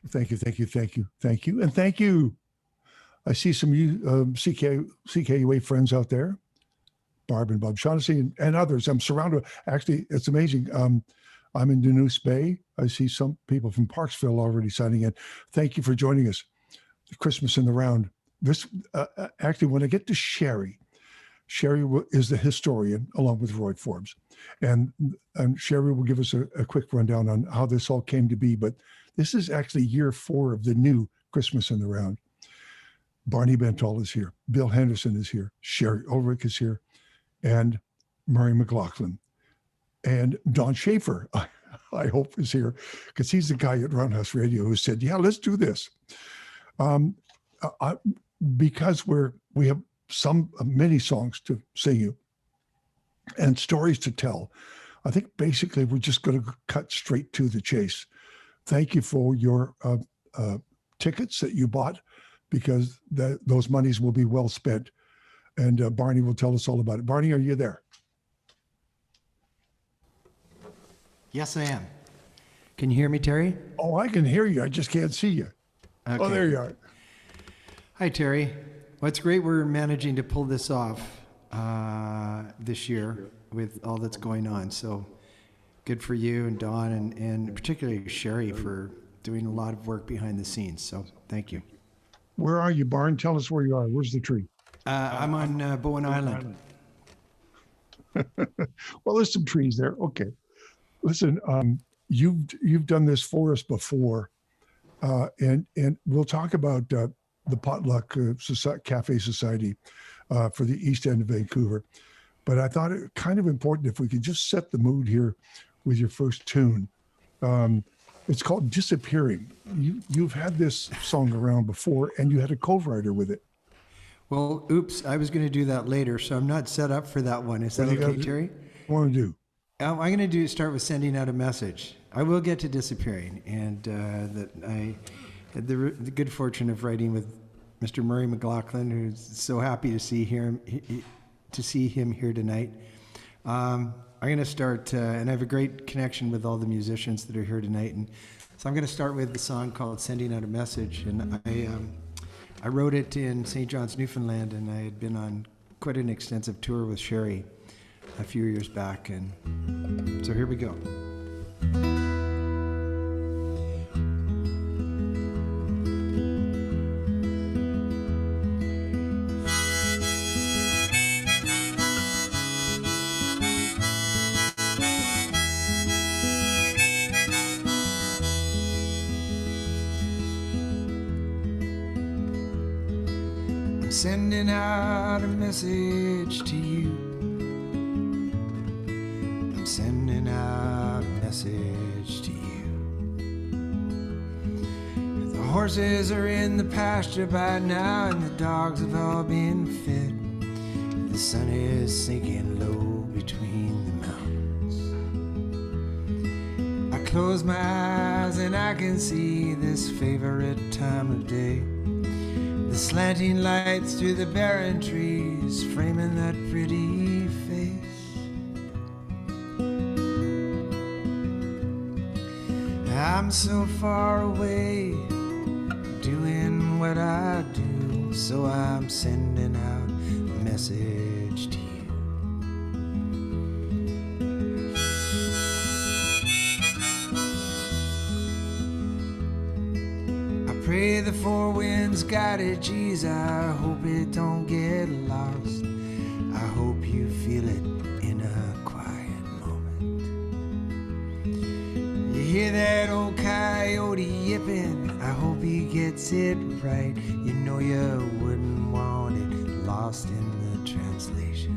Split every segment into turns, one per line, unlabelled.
Thank you, thank you, thank you, thank you, and thank you. I see some CKUA friends out there, Barb and Bob Shaughnessy and others. I'm surrounded. Actually, it's amazing. I'm in Nanoose Bay. I see some people from Parksville already signing in. Thank you for joining us. Christmas in the round. This actually, when I get to Shari is the historian along with Roy Forbes, and Shari will give us a quick rundown on how this all came to be. But this is actually year 4 of the new Christmas in the round. Barney Bentall is here. Bill Henderson is here. Shari Ulrich is here, and Murray McLaughlin, and Don Schaefer, I hope, is here because he's the guy at Roundhouse Radio who said, "Yeah, let's do this." Because we have many songs to sing you and stories to tell. I think basically we're just going to cut straight to the chase. Thank you for your tickets that you bought, because those monies will be well spent. And Barney will tell us all about it. Barney, are you there?
Yes, I am. Can you hear me, Terry?
Oh, I can hear you. I just can't see you. Okay. Oh, there you are.
Hi, Terry. Well, it's great we're managing to pull this off this year with all that's going on. So good for you and Don and particularly Shari for doing a lot of work behind the scenes. So thank you.
Where are you, Barn? Tell us where you are. Where's the tree?
I'm on Bowen Island.
Well, there's some trees there. Okay. Listen, you've done this for us before, and we'll talk about the Potluck Cafe Society for the East End of Vancouver. But I thought it kind of important if we could just set the mood here with your first tune. It's called Disappearing. You've had this song around before, and you had a co-writer with it.
Well, oops, I was going to do that later, so I'm not set up for that one. Is that okay, Terry?
What want to do?
I'm going to start with sending out a message. I will get to Disappearing, and that I had the good fortune of writing with Mr. Murray McLaughlin, who's so happy to see him here tonight. I'm going to start, and I have a great connection with all the musicians that are here tonight, and so I'm going to start with the song called "Sending Out a Message," and I wrote it in St. John's, Newfoundland, and I had been on quite an extensive tour with Shari a few years back, and so here we go. I'm sending out a message to you. Sending out a message to you. The horses are in the pasture by now, and the dogs have all been fed. The sun is sinking low between the mountains. I close my eyes and I can see this favorite time of day. The slanting lights through the barren trees framing that pretty face. I'm so far away, doing what I do, so I'm sending out a message to you. I pray the four winds guide it, geez, I hope it don't get lost. I hope you feel it in a quiet moment. You hear that old coyote yipping, I hope he gets it right. You know you wouldn't want it lost in the translation.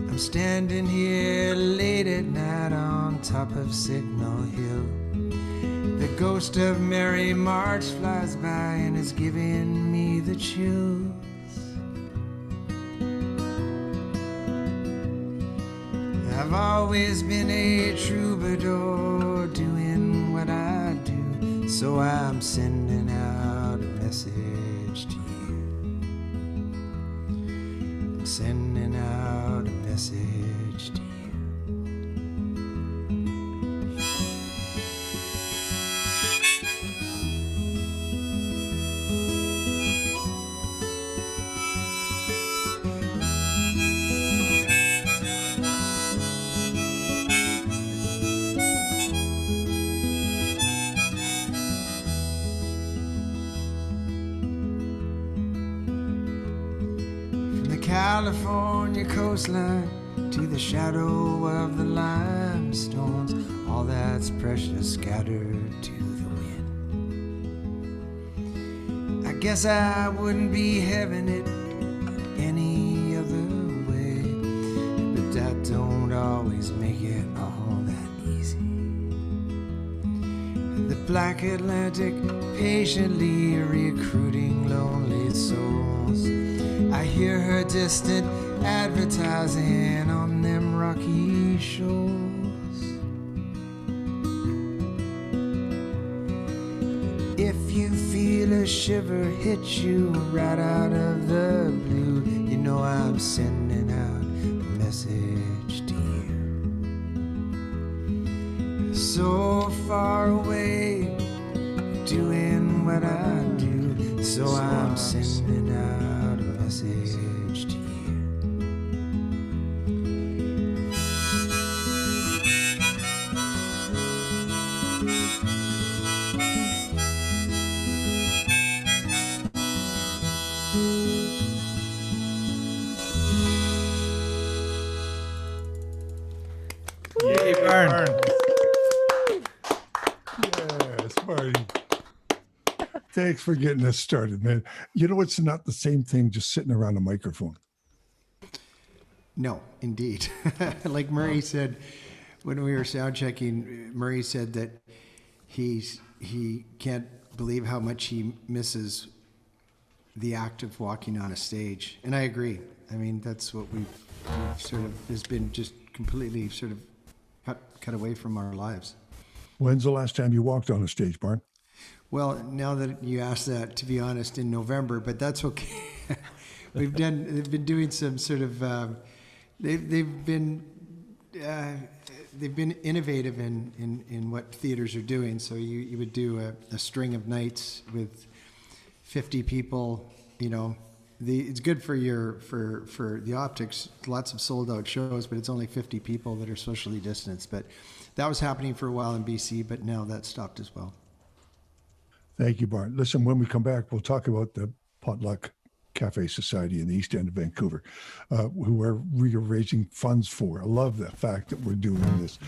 I'm standing here late at night on top of Signal Hill. The ghost of Mary March flies by and is giving me the chills. I've always been a troubadour, doing what I do, so I'm sending out a message to you. I'm sending out a message to you. California coastline to the shadow of the limestones, all that's precious scattered to the wind. I guess I wouldn't be having it any other way, but that don't always make it all that easy. The Black Atlantic patiently recruiting lonely souls. I hear her distant advertising on them rocky shores. If you feel a shiver hit you right out of the blue, you know I'm sending out a message to you. So far away, doing what I do, so I'm sending out a message to you.
Yay, Barn.
Yes, Barney. Thanks for getting us started, man. You know, it's not the same thing just sitting around a microphone.
No, indeed. Like Murray said, when we were sound checking, Murray said that he can't believe how much he misses the act of walking on a stage. And I agree. I mean, that's what we've sort of has been just completely sort of cut away from our lives.
When's the last time you walked on a stage, Barn?
Well, now that you ask that, to be honest, in November, but that's okay. They've been doing some sort of, they've been innovative in what theaters are doing. So you would do a string of nights with 50 people. You know, it's good for the optics. Lots of sold out shows, but it's only 50 people that are socially distanced. But that was happening for a while in BC, but now that's stopped as well.
Thank you, Barn. Listen, when we come back, we'll talk about the Potluck Cafe Society in the East End of Vancouver, who we are raising funds for. I love the fact that we're doing this.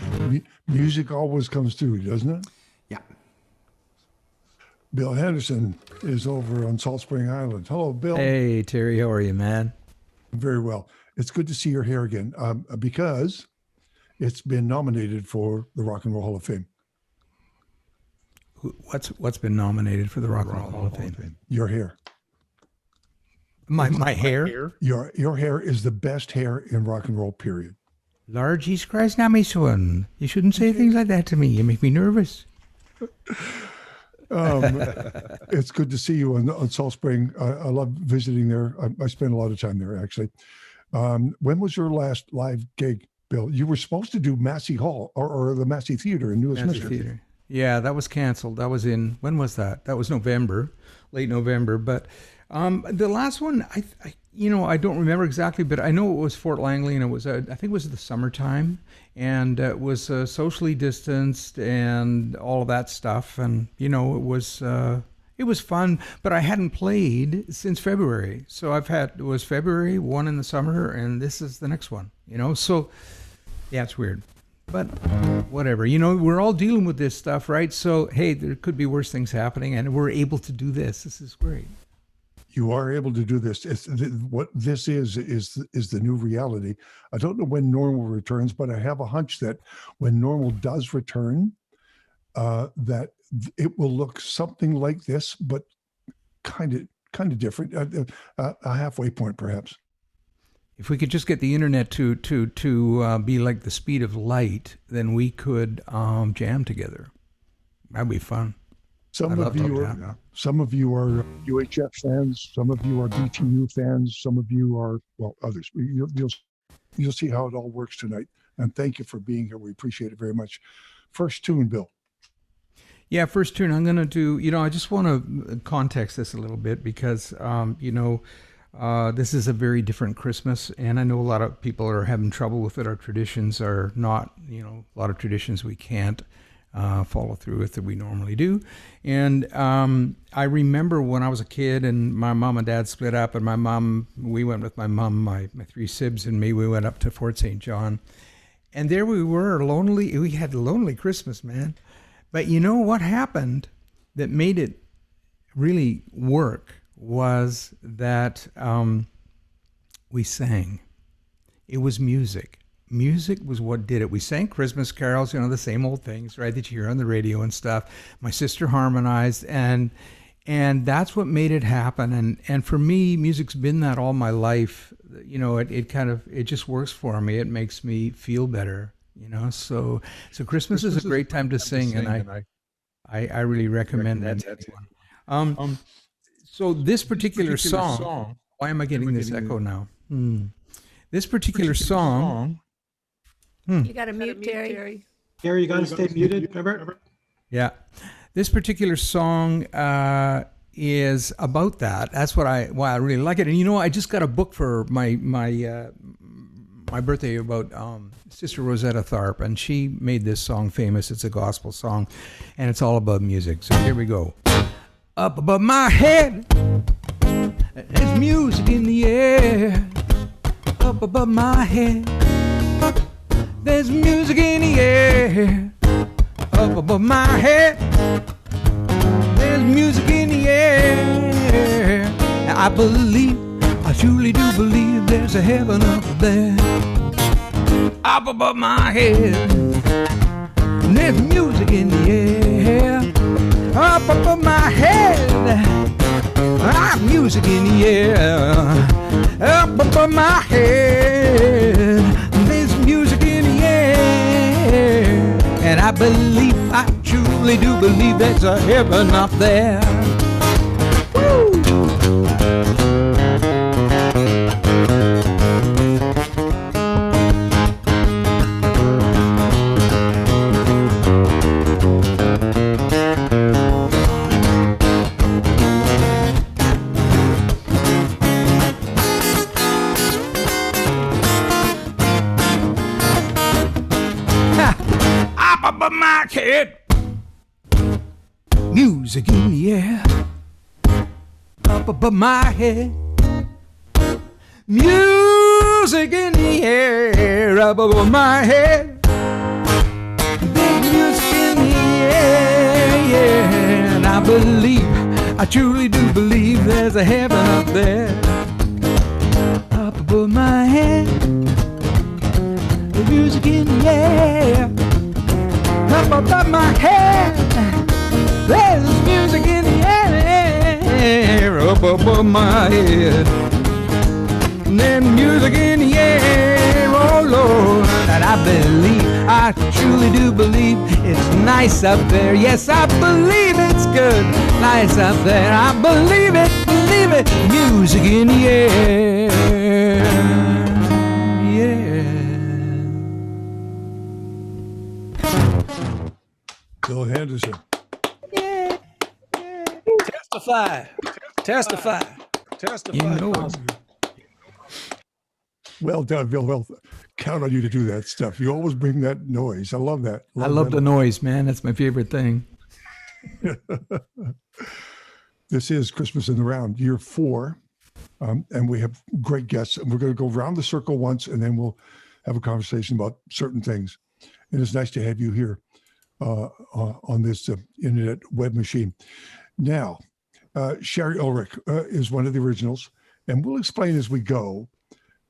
Music always comes through, doesn't it?
Yeah.
Bill Henderson is over on Salt Spring Island. Hello, Bill.
Hey, Terry, how are you, man?
Very well. It's good to see your hair again because it's been nominated for the Rock and Roll Hall of Fame.
What's been nominated for the Rock and Roll Hall of Fame?
Your hair.
My hair?
Your hair is the best hair in rock and roll, period.
Lord Jesus Christ, now, my son. You shouldn't say things like that to me. You make me nervous.
It's good to see you on Salt Spring. I love visiting there. I spend a lot of time there, actually. When was your last live gig, Bill? You were supposed to do Massey Hall or the Massey Theater in New Westminster.
Theater. Yeah, that was canceled. That was when was that? That was November, late November. But the last one, I don't remember exactly, but I know it was Fort Langley, and it was, I think it was the summertime, and it was socially distanced and all of that stuff. And, it was fun, but I hadn't played since February. So it was February, one in the summer, and this is the next one, So, yeah, it's weird. But whatever, we're all dealing with this stuff, right? So, hey, there could be worse things happening, and we're able to do this. This is great.
You are able to do this. What this is the new reality. I don't know when normal returns, but I have a hunch that when normal does return, that it will look something like this, but kind of different, a halfway point, perhaps.
If we could just get the internet to be like the speed of light, then we could jam together. That'd be fun.
Some of you are UHF fans. Some of you are BTU fans. Some of you are others. You'll see how it all works tonight. And thank you for being here. We appreciate it very much. First tune, Bill.
Yeah, first tune. I'm going to do. I just want to context this a little bit because this is a very different Christmas, and I know a lot of people are having trouble with it. Our traditions are not, a lot of traditions we can't follow through with that we normally do. And I remember when I was a kid and my mom and dad split up, and we went with my mom, my three sibs and me, we went up to Fort St. John. And there we were, we had a lonely Christmas, man. But you know what happened that made it really work was that we sang. It was music. Music was what did it. We sang Christmas carols, the same old things, right, that you hear on the radio and stuff. My sister harmonized, and that's what made it happen. And for me, music's been that all my life. It just works for me. It makes me feel better, So Christmas is a great time to sing, and I really recommend that to everyone. So this particular song, why am I getting this echo now? This particular song.
You got to mute, Terry.
Gary, you got to stay muted, remember?
Yeah. This particular song is about that. That's why I really like it. And I just got a book for my birthday about Sister Rosetta Tharpe, and she made this song famous. It's a gospel song, and it's all about music. So here we go. Up above my head, there's music in the air. Up above my head, there's music in the air. Up above my head, there's music in the air. I truly do believe there's a heaven up there. Up above my head, there's music in the air. Up above my head, music in the air. Up above my head, there's music in the air. And I truly do believe there's a heaven up there. Woo! Head. Music in the air. Up above my head. Music in the air. Up above my head. Big music in the air, yeah. And I truly do believe there's a heaven up there. Up above my head. The music in the air. Up above my head, there's music in the air. Up above my head, there's music in the air. Oh Lord, and I truly do believe it's nice up there. Yes, I believe it's good, nice up there. I believe it, music in the air. Yeah.
Bill Henderson.
Yeah. Testify.
Well done, Bill. Well, count on you to do that stuff. You always bring that noise. I love that.
I love the noise, man. That's my favorite thing.
This is Christmas in the Round, year 4. And we have great guests. And we're going to go around the circle once, and then we'll have a conversation about certain things. And it's nice to have you here on this internet web machine. Now, Shari Ulrich is one of the originals, and we'll explain as we go,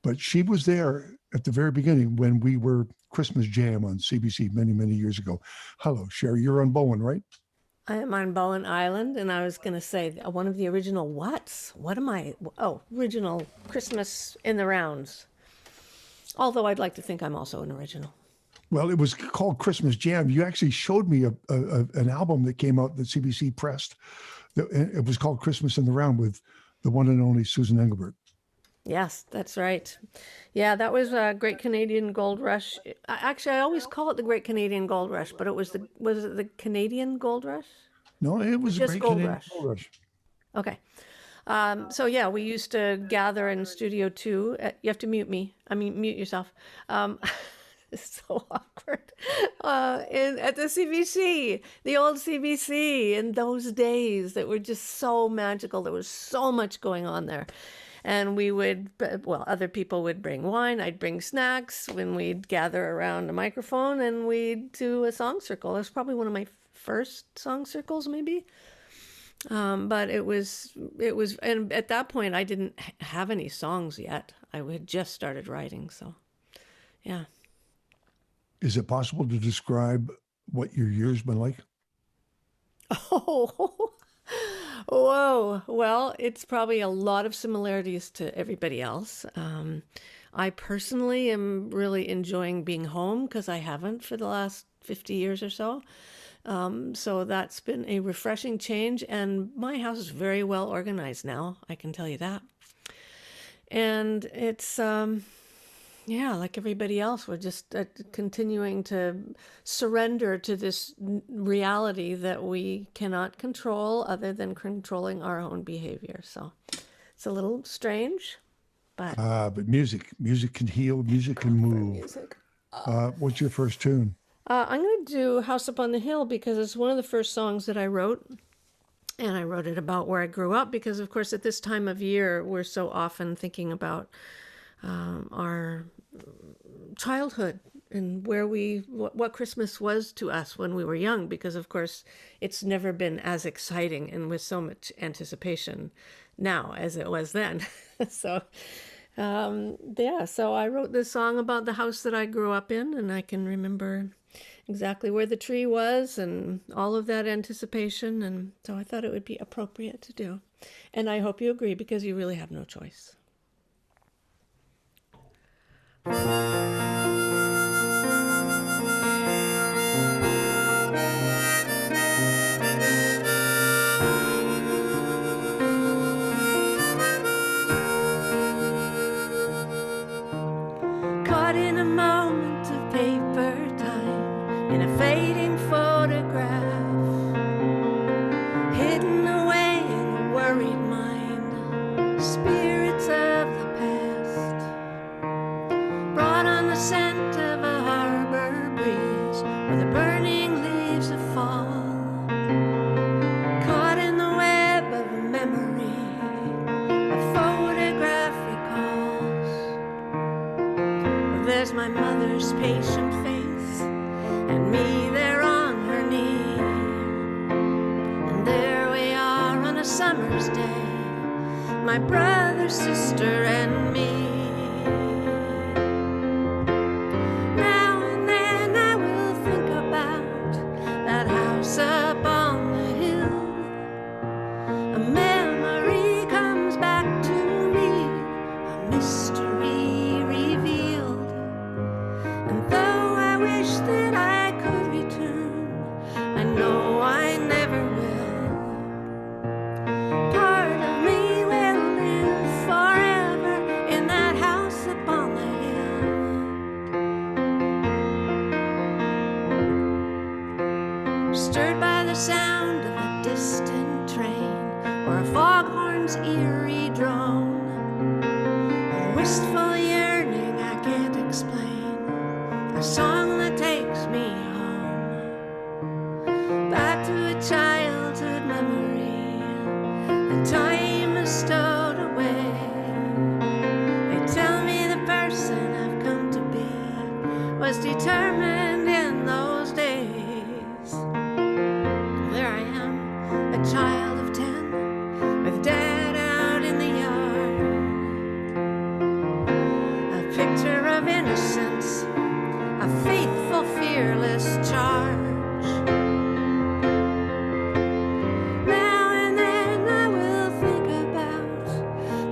but she was there at the very beginning when we were Christmas Jam on CBC many, many years ago. Hello, Shari, you're on Bowen, right?
I am on Bowen Island, and I was going to say one of the original whats? What am I? Oh, original Christmas in the Rounds. Although I'd like to think I'm also an original.
Well, it was called Christmas Jam. You actually showed me an album that came out that CBC pressed. It was called Christmas in the Round with the one and only Susan Engelbert.
Yes, that's right. Yeah, that was a Great Canadian Gold Rush. Actually, I always call it the Great Canadian Gold Rush, but was it the Canadian Gold Rush?
No, it was
just
Great
Gold
Canadian
Rush.
Gold Rush.
Okay. So yeah, we used to gather in Studio 2. You have to mute me. Mute yourself. It's so awkward. At the CBC, the old CBC, in those days that were just so magical. There was so much going on there. And we would, well, other people would bring wine. I'd bring snacks when we'd gather around a microphone and we'd do a song circle. It was probably one of my first song circles, maybe. But it was, and at that point I didn't have any songs yet. I had just started writing. So, yeah.
Is it possible to describe what your year's been like?
Oh, whoa. Well, it's probably a lot of similarities to everybody else. I personally am really enjoying being home because I haven't for the last 50 years or so. So that's been a refreshing change, and my house is very well organized now. I can tell you that. And it's, yeah, like everybody else, we're just continuing to surrender to this reality that we cannot control other than controlling our own behavior. So it's a little strange, but
music can heal, music can move.
music.
What's your first tune?
I'm going to do House Up on the Hill because it's one of the first songs that I wrote. And I wrote it about where I grew up because, of course, at this time of year, we're so often thinking about our childhood and where what Christmas was to us when we were young, because of course it's never been as exciting and with so much anticipation now as it was then. So yeah, so I wrote this song about the house that I grew up in, and I can remember exactly where the tree was and all of that anticipation, and so I thought it would be appropriate to do. And I hope you agree, because you really have no choice. Caught in a moment of paper time, in a fading photograph, hidden away in a worried mind, spirits of the past, brought on the scent of a harbor breeze, where the burning leaves of fall, caught in the web of a memory, a photograph recalls. There's my mother's patient face, and me there on her knee, and there we are on a summer's day, my brother, sister, and me. Now and then I will think about that house up on the hill. A memory comes back to me, a mystery revealed. And though I wish that I could return, I know I never will. Part of me will live forever in that house upon the hill. Stirred by the sound of a distant train, or a foghorn's eerie drone, a wistful yearning I can't explain, a song that takes me home, back to a childhood memory, the time is stowed away. They tell me the person I've come to be was determined in those days. There I am, a child of 10, with Dad out in the yard, a picture of innocence, a faithful, fearless charge. Now and then I will think about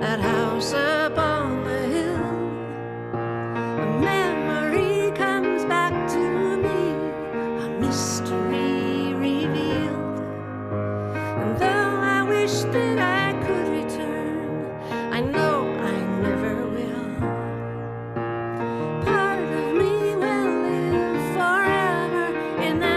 that house up on the hill. A memory comes back to me, a mystery revealed. And though I wish that I could return, I know I never will. Part of me will live forever in that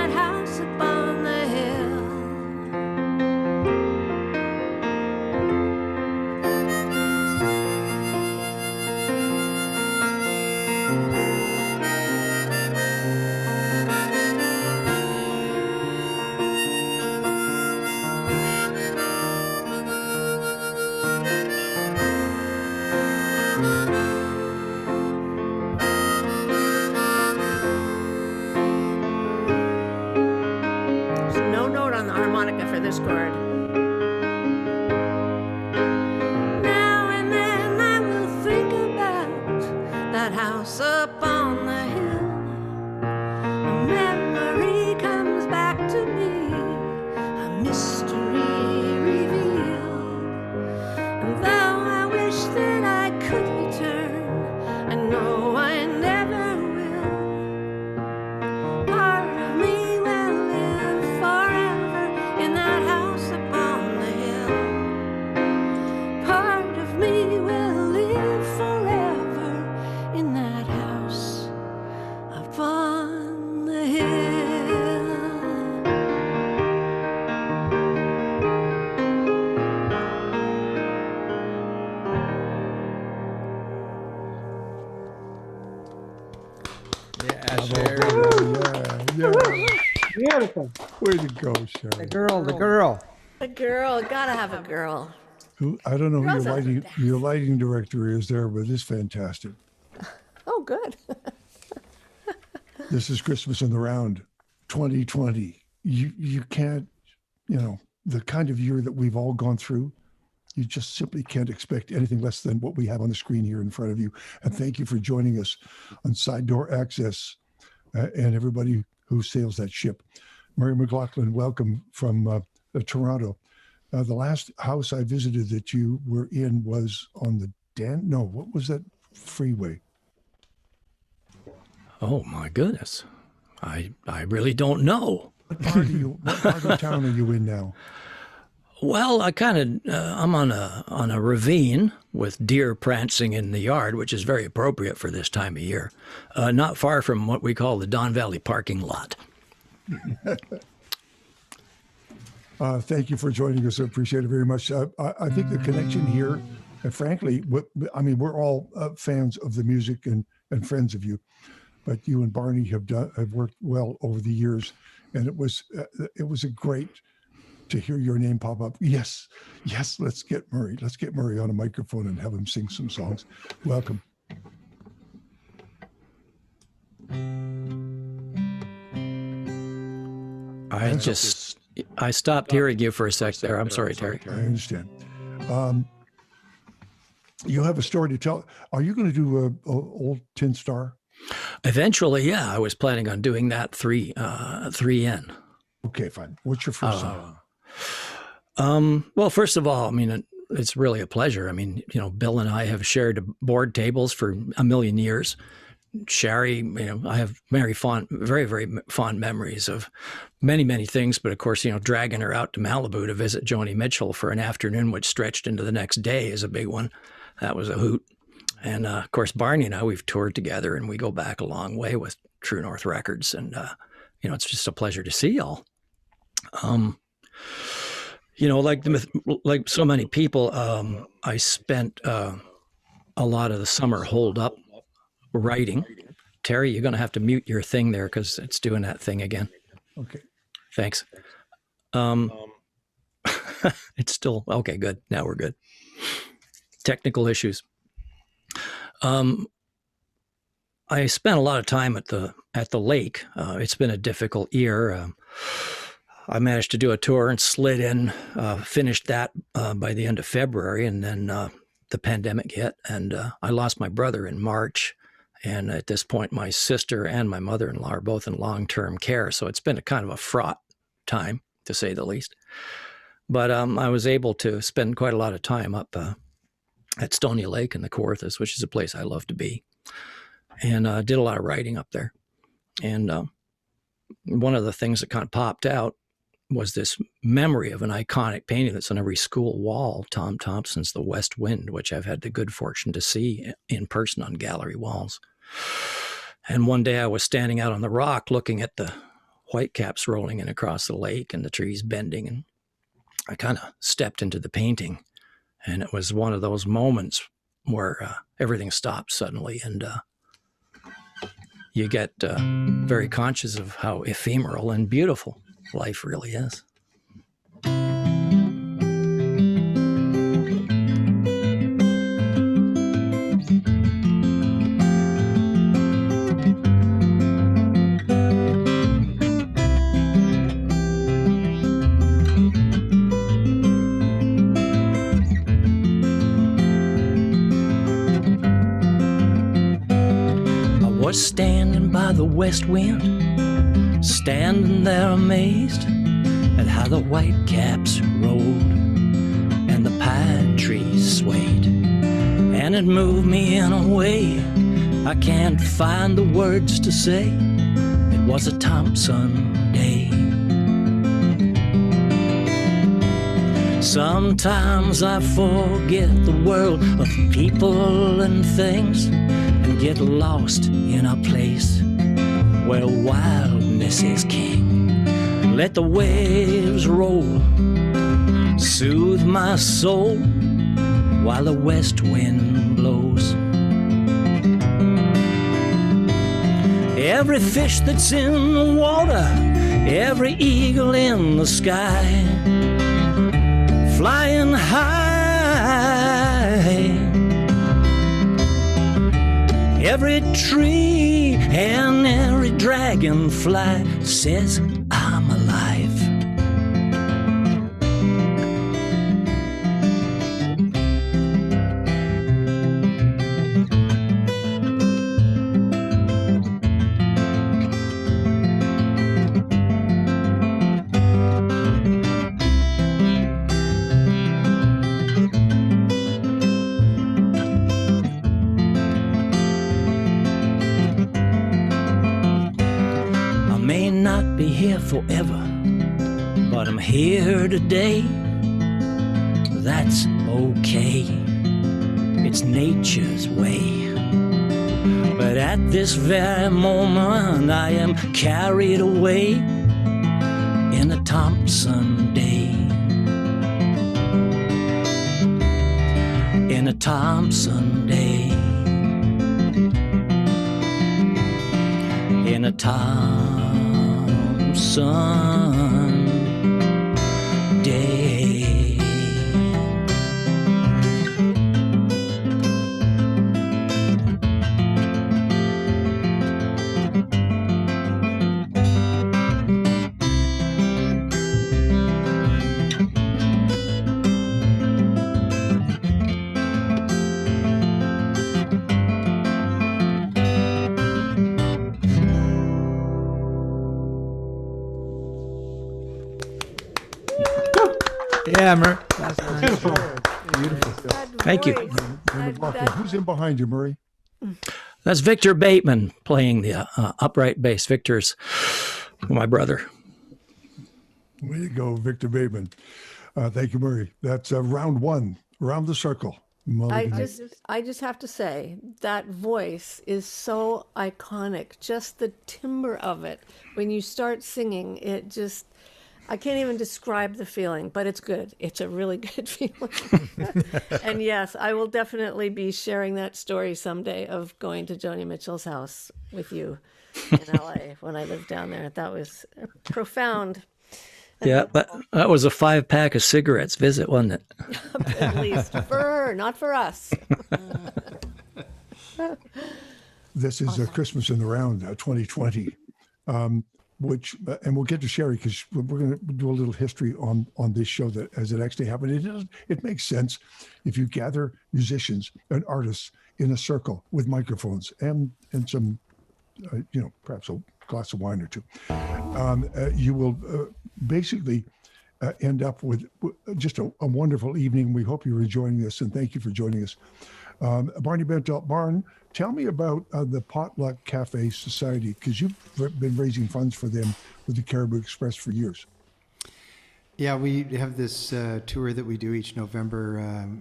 upon the hill.
Yeah,
Yeah.
Beautiful.
Way to go,
The
Shari.
girl, the girl.
A girl, gotta have a girl.
I don't know who
Girls are the best.
your lighting director is there, but it's fantastic.
Oh, good.
This is Christmas in the Round 2020. You can't, the kind of year that we've all gone through, you just simply can't expect anything less than what we have on the screen here in front of you. And thank you for joining us on Sidedoor Access and everybody who sails that ship. Murray McLaughlin, welcome from Toronto. The last house I visited that you were in was on the what was that freeway?
Oh my goodness. I really don't know.
What part of town are you in now?
Well, I'm on a ravine with deer prancing in the yard, which is very appropriate for this time of year. Not far from what we call the Don Valley parking lot.
Thank you for joining us. I appreciate it very much. I think the connection here, and frankly, we're all fans of the music and friends of you, but you and Barney have worked well over the years, and it was a great to hear your name pop up. Yes, let's get Murray. Let's get Murray on a microphone and have him sing some songs. Welcome.
I stopped hearing you for a sec there. I'm sorry, Terry.
I understand. You have a story to tell. Are you going to do a Old Tin Star?
Eventually, yeah. I was planning on doing that 3N.
Okay, fine. What's your first song?
Well, first of all, it's really a pleasure. Bill and I have shared board tables for a million years. Shari, I have very, very fond memories of many, many things. But of course, dragging her out to Malibu to visit Joni Mitchell for an afternoon, which stretched into the next day, is a big one. That was a hoot. And of course, Barney and I, we've toured together, and we go back a long way with True North Records. And it's just a pleasure to see y'all. Like so many people, I spent a lot of the summer holed up writing. Terry, you're going to have to mute your thing there because it's doing that thing again.
Okay.
Thanks. It's still okay. Good. Now we're good. Technical issues. I spent a lot of time at the lake. It's been a difficult year. I managed to do a tour and slid in, finished that by the end of February, and then the pandemic hit, and I lost my brother in March. And at this point, my sister and my mother-in-law are both in long-term care, so it's been a kind of a fraught time, to say the least. But I was able to spend quite a lot of time up at Stony Lake in the Kawarthas, which is a place I love to be, and did a lot of writing up there. And one of the things that kind of popped out was this memory of an iconic painting that's on every school wall, Tom Thompson's The West Wind, which I've had the good fortune to see in person on gallery walls. And one day I was standing out on the rock looking at the whitecaps rolling in across the lake and the trees bending, and I kind of stepped into the painting. And it was one of those moments where everything stopped suddenly, and you get very conscious of how ephemeral and beautiful life really is. I was standing by the west wind, standing there amazed at how the whitecaps rolled and the pine trees swayed, and it moved me in a way I can't find the words to say. It was a Thompson day. Sometimes I forget the world of people and things and get lost in a place where wildness is king. Let the waves roll, soothe my soul while the west wind blows. Every fish that's in the water, every eagle in the sky, flying high. Every tree and every dragonfly says I'm alive. Forever, but I'm here today. That's okay, it's nature's way. But at this very moment I am carried away in a Thompson day. In a Thompson day. In a Thompson day.
Yeah, Murray.
Beautiful.
Thank you.
Who's in behind you, Murray?
That's Victor Bateman playing the upright bass. Victor's my brother.
Way to go, Victor Bateman. Thank you, Murray. That's round one, round the circle.
I just have to say that voice is so iconic. Just the timbre of it. When you start singing, it just, I can't even describe the feeling, but it's good. It's a really good feeling. And yes, I will definitely be sharing that story someday of going to Joni Mitchell's house with you in LA when I lived down there. That was profound.
Yeah, that was a 5-pack of cigarettes visit, wasn't it?
At least for her, not for us.
This is Christmas in the Round 2020, which, and we'll get to Shari because we're going to do a little history on this show that as it actually happened. It makes sense if you gather musicians and artists in a circle with microphones and some, perhaps a glass of wine or two. You will basically end up with just a wonderful evening. We hope you're enjoying this, and thank you for joining us. Barney Bentall, Barn, tell me about the Potluck Cafe Society, because you've been raising funds for them with the Caribou Express for years.
Yeah, we have this tour that we do each November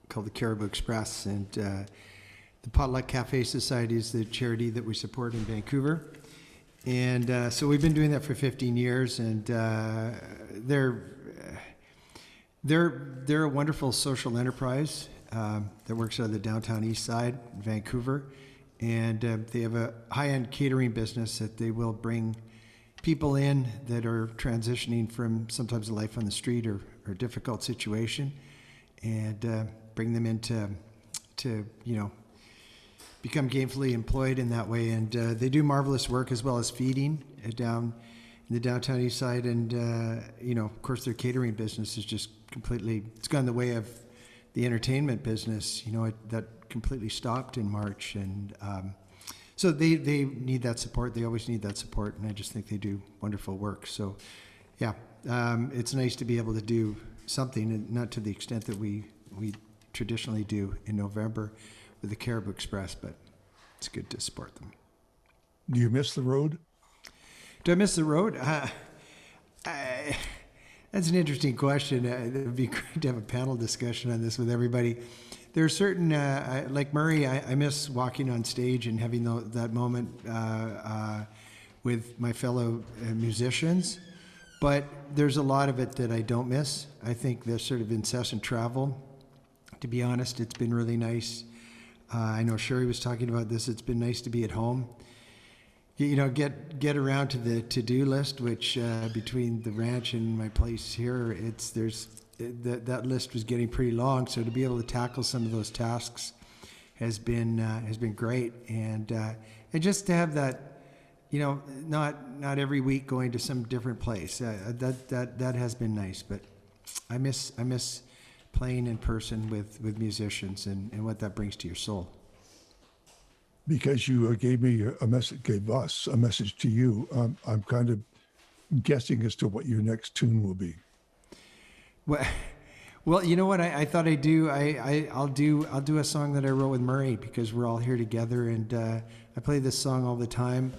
called the Caribou Express, and the Potluck Cafe Society is the charity that we support in Vancouver. And so we've been doing that for 15 years, and they're a wonderful social enterprise that works out of the downtown east side, Vancouver. And they have a high-end catering business that they will bring people in that are transitioning from sometimes a life on the street or a difficult situation, and bring them into become gainfully employed in that way. And they do marvelous work as well as feeding down in the downtown east side. And, of course, their catering business is just completely, it's gone the way of the entertainment business, that completely stopped in March. And so they need that support. They always need that support. And I just think they do wonderful work. So, yeah, it's nice to be able to do something, and not to the extent that we traditionally do in November with the Caribou Express, but it's good to support them.
Do you miss the road?
Do I miss the road? That's an interesting question. It would be great to have a panel discussion on this with everybody. There are certain, like Murray, I miss walking on stage and having that moment with my fellow musicians. But there's a lot of it that I don't miss. I think the sort of incessant travel, to be honest, it's been really nice. I know Shari was talking about this. It's been nice to be at home. You know, get around to the to-do list, which between the ranch and my place here, that list was getting pretty long. So to be able to tackle some of those tasks has been great, and just to have that, you know, not every week going to some different place. That has been nice. But I miss playing in person with musicians and what that brings to your soul.
Because you gave us a message to you, I'm kind of guessing as to what your next tune will be.
Well, you know what I thought I'd do? I'll do a song that I wrote with Murray, because we're all here together, and I play this song all the time,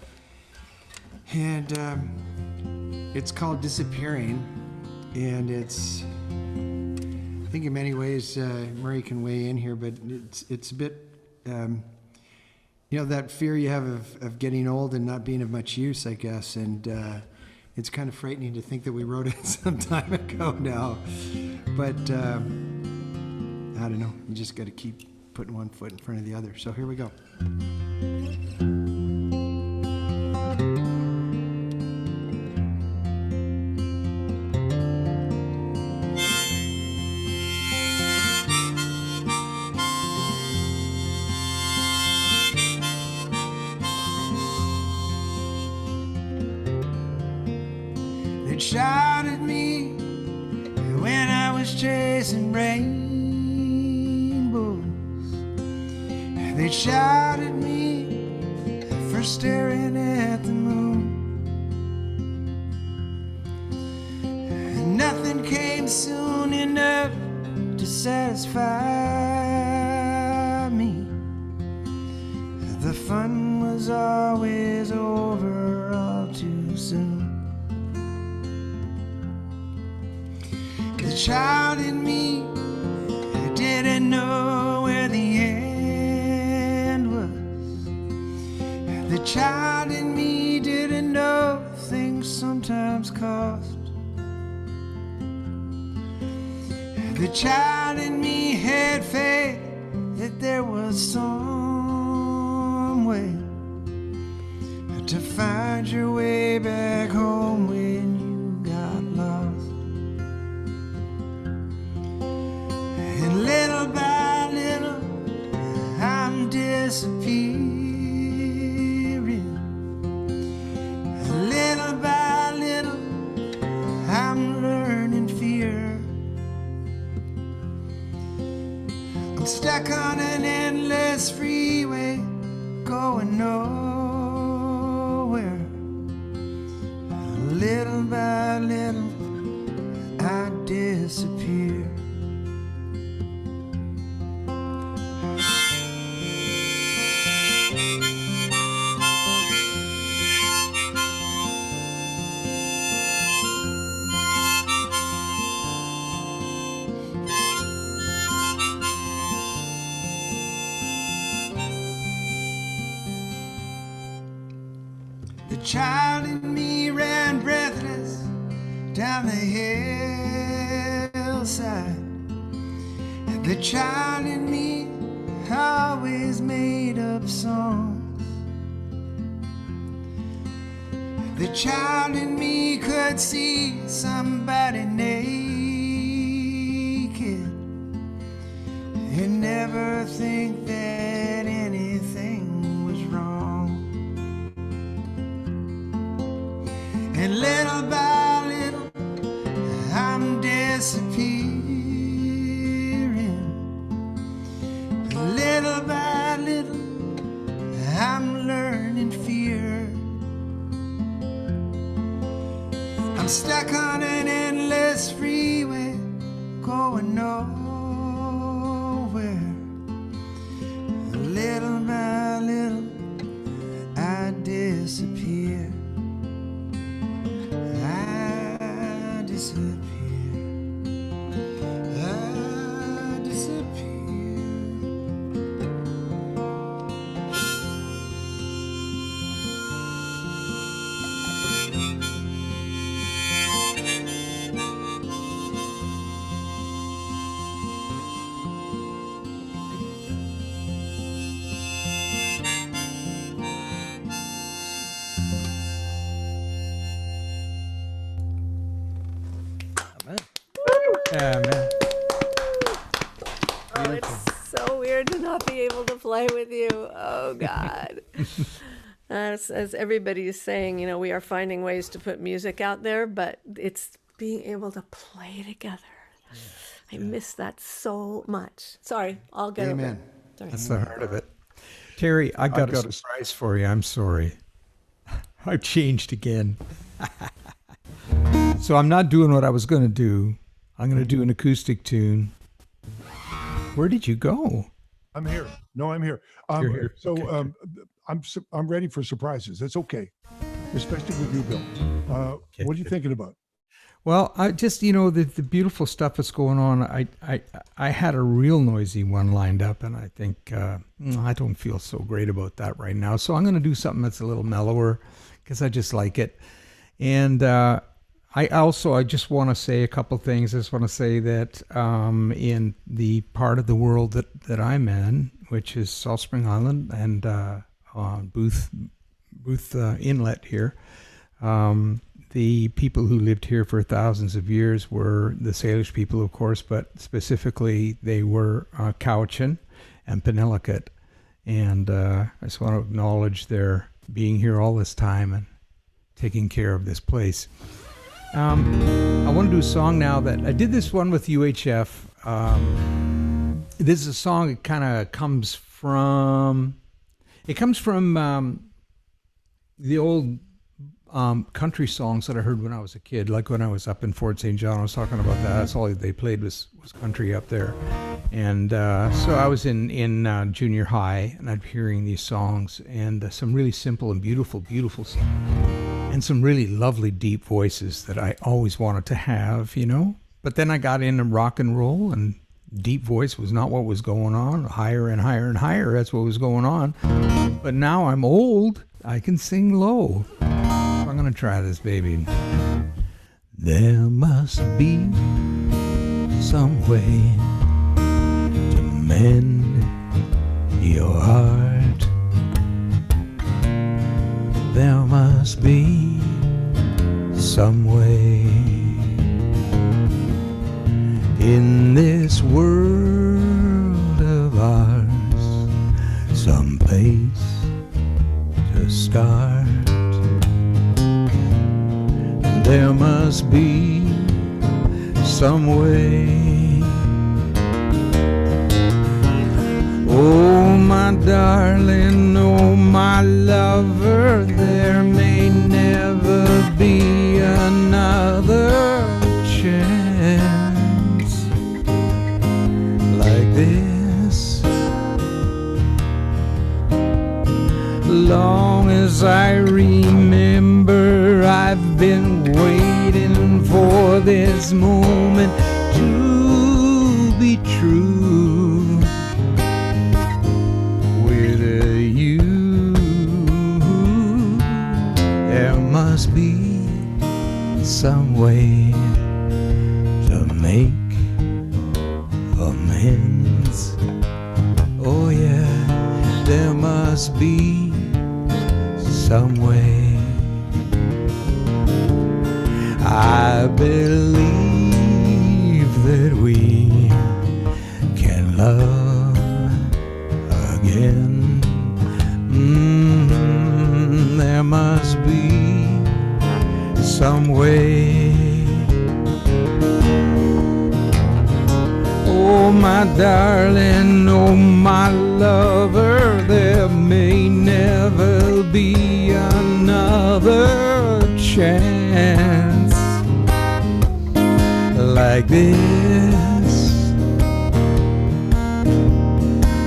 and it's called "Disappearing," and it's, I think in many ways Murray can weigh in here, but it's a bit. You know, that fear you have of getting old and not being of much use, I guess. And it's kind of frightening to think that we wrote it some time ago now. But I don't know. You just got to keep putting one foot in front of the other. So here we go. It shot at me when I was chasing rainbows. They shot at me for staring at the moon. And nothing came soon enough to satisfy me. The fun was always over all too soon. The child in me didn't know where the end was. The child in me didn't know things sometimes cost. The child in me had faith that there was some way to find your way back home when you got lost. And little by little, I'm disappearing. Little by little, I'm learning fear. I'm stuck on an endless freeway, going nowhere. Little by little, I disappear. The child in me ran breathless down the hillside. The child in me always made up songs. The child in me could see somebody naked and never think that anything was wrong. And little by little, I'm disappearing. Little by little, I'm learning fear. I'm stuck on an endless freeway, going nowhere. Little by little, I disappear. I disappear. I disappear.
Yeah, man.
Oh, it's so weird to not be able to play with you. Oh, God. As everybody is saying, you know, we are finding ways to put music out there, but it's being able to play together. I miss that so much. Sorry, I'll get over
Amen.
it. Sorry.
That's the heart of it. Terry, I got a surprise for you. I'm sorry. I've changed again. So I'm not doing what I was going to do. I'm going to do an acoustic tune. Where did you go?
I'm here. No, I'm here.
You're here.
So
Okay.
I'm ready for surprises. That's okay, especially with you, Bill. What are you thinking about?
Well, I just, you know, the beautiful stuff that's going on. I had a real noisy one lined up, and I think I don't feel so great about that right now. So I'm going to do something that's a little mellower because I just like it. And I just want to say a couple things. I just want to say that in the part of the world that I'm in, which is Salt Spring Island and on Booth Inlet here, the people who lived here for thousands of years were the Salish people, of course, but specifically they were Cowichan and Penellicut. And I just want to acknowledge their being here all this time and taking care of this place. I want to do a song now that I did this one with UHF. This is a song that kind of comes from the old country songs that I heard when I was a kid, like when I was up in Fort St. John. I was talking about that. That's all they played was country up there. And so I was in junior high, and I'd be hearing these songs, and some really simple and beautiful songs, and some really lovely deep voices that I always wanted to have, you know. But then I got into rock and roll, and deep voice was not what was going on. Higher and higher and higher, that's what was going on. But now I'm old, I can sing low. So I'm going to try this, baby. There must be some way to mend your heart. There must be some way in this world of ours, some place to start. There must be some way. Oh, my darling, oh, my lover, there may never be another chance like this. Long as I remember, I've been waiting for this moment to be true with you. There must be some way to make amends. Oh yeah, there must be some way. I believe that we can love again. There must be some way. Oh, my darling, oh, my lover, there may never be another chance like this.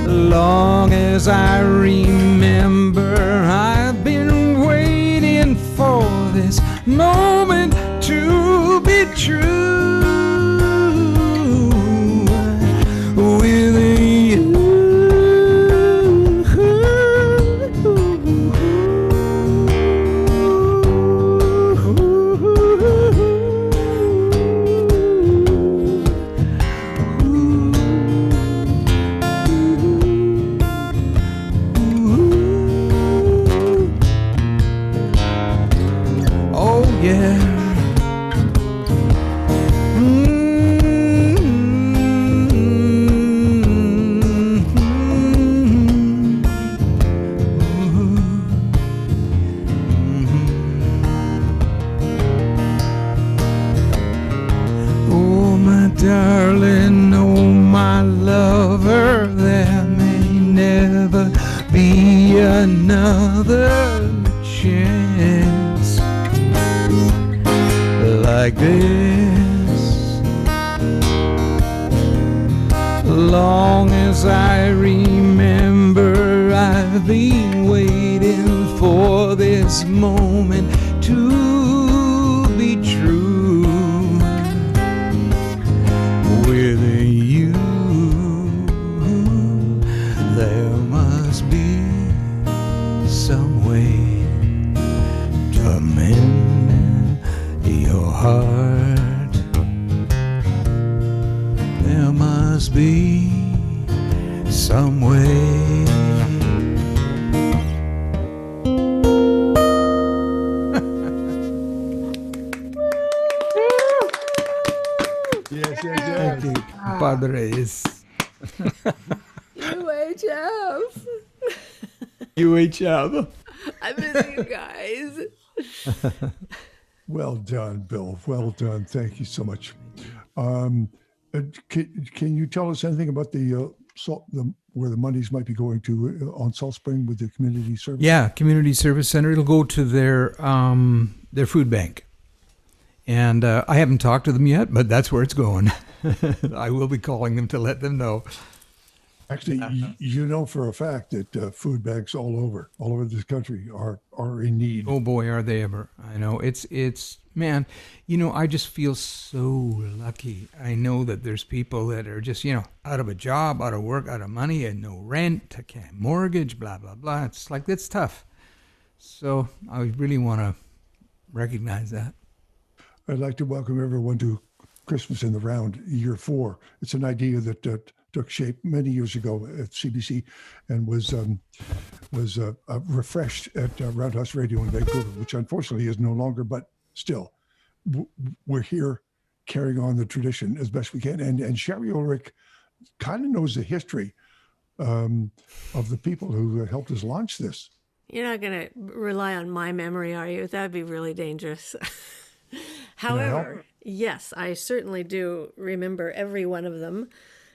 Long as I remember, I've been waiting for this moment to be true with you. Oh yeah. darling, oh my lover, there may never be another chance like this. Long as I remember, I've been waiting for this moment to be true. With you, there must be some way to mend your heart. There must be some way.
Yes, yes, yes.
Thank you, Padres.
UHF.
UHF.
I miss you guys.
Well done, Bill. Well done. Thank you so much. Can you tell us anything about the where the monies might be going to on Salt Spring with the community service?
Yeah, community service center. It'll go to their food bank, and I haven't talked to them yet, but that's where it's going. I will be calling them to let them know.
Actually, you know for a fact that food banks all over this country are in need.
Oh boy, are they ever! I know it's man. You know, I just feel so lucky. I know that there's people that are just out of a job, out of work, out of money, and no rent, I can't mortgage, blah blah blah. It's like it's tough. So I really want to recognize that.
I'd like to welcome everyone to Christmas in the Round, year 4. It's an idea that took shape many years ago at CBC and was refreshed at Roundhouse Radio in Vancouver, which unfortunately is no longer, but still, we're here carrying on the tradition as best we can. And Shari Ulrich kind of knows the history of the people who helped us launch this.
You're not going to rely on my memory, are you? That would be really dangerous. However, yes, I certainly do remember every one of them.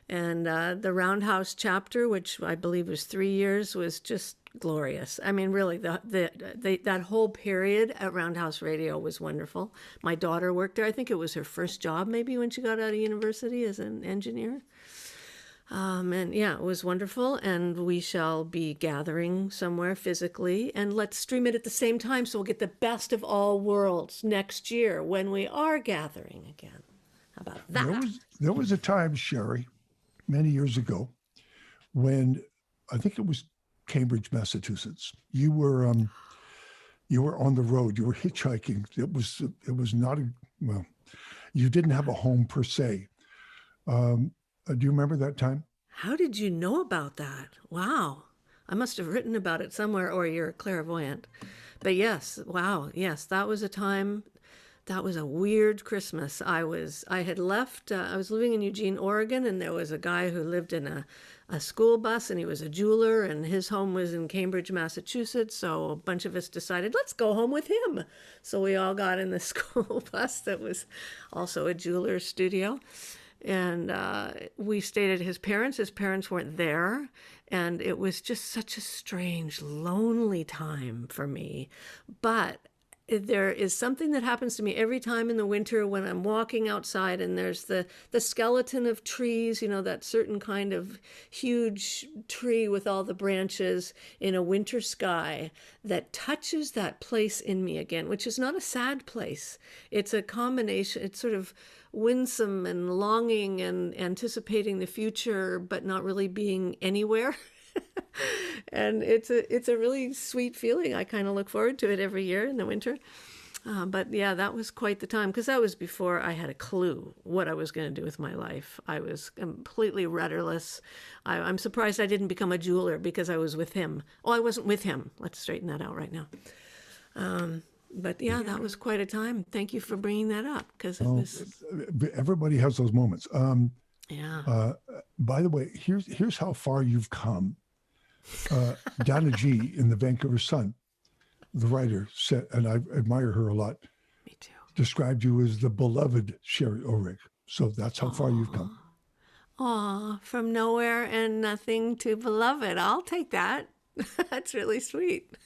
And the Roundhouse chapter, which I believe was 3 years, was just glorious. I mean, really, that whole period at Roundhouse Radio was wonderful. My daughter worked there. I think it was her first job, maybe, when she got out of university as an engineer. And yeah, it was wonderful. And we shall be gathering somewhere physically. And let's stream it at the same time so we'll get the best of all worlds next year when we are gathering again. How about that?
There was a time, Shari, many years ago, when I think it was Cambridge, Massachusetts. You were on the road. You were hitchhiking. It was not well. You didn't have a home per se. Do you remember that time?
How did you know about that? Wow. I must have written about it somewhere, or you're clairvoyant. But yes, wow. Yes, that was a time. That was a weird Christmas. I had left, I was living in Eugene, Oregon, and there was a guy who lived in a school bus, and he was a jeweler, and his home was in Cambridge, Massachusetts. So a bunch of us decided, let's go home with him. So we all got in the school bus that was also a jeweler's studio. And we stayed at his parents'. His parents weren't there. And it was just such a strange, lonely time for me. But there is something that happens to me every time in the winter when I'm walking outside and there's the skeleton of trees, that certain kind of huge tree with all the branches in a winter sky that touches that place in me again, which is not a sad place. It's a combination. It's sort of winsome and longing and anticipating the future, but not really being anywhere. And it's a really sweet feeling. I kind of look forward to it every year in the winter. But yeah, that was quite the time, because that was before I had a clue what I was going to do with my life. I was completely rudderless. I'm surprised I didn't become a jeweler because I was with him. Oh, I wasn't with him. Let's straighten that out right now. But yeah, that was quite a time. Thank you for bringing that up, because it was.
Everybody has those moments.
Yeah.
By the way, here's how far you've come. Donna G. in the Vancouver Sun, the writer, said, and I admire her a lot,
Me too.
described you as the beloved Shari Ulrich. So that's how far you've come.
Aw, from nowhere and nothing to beloved. I'll take that. That's really sweet.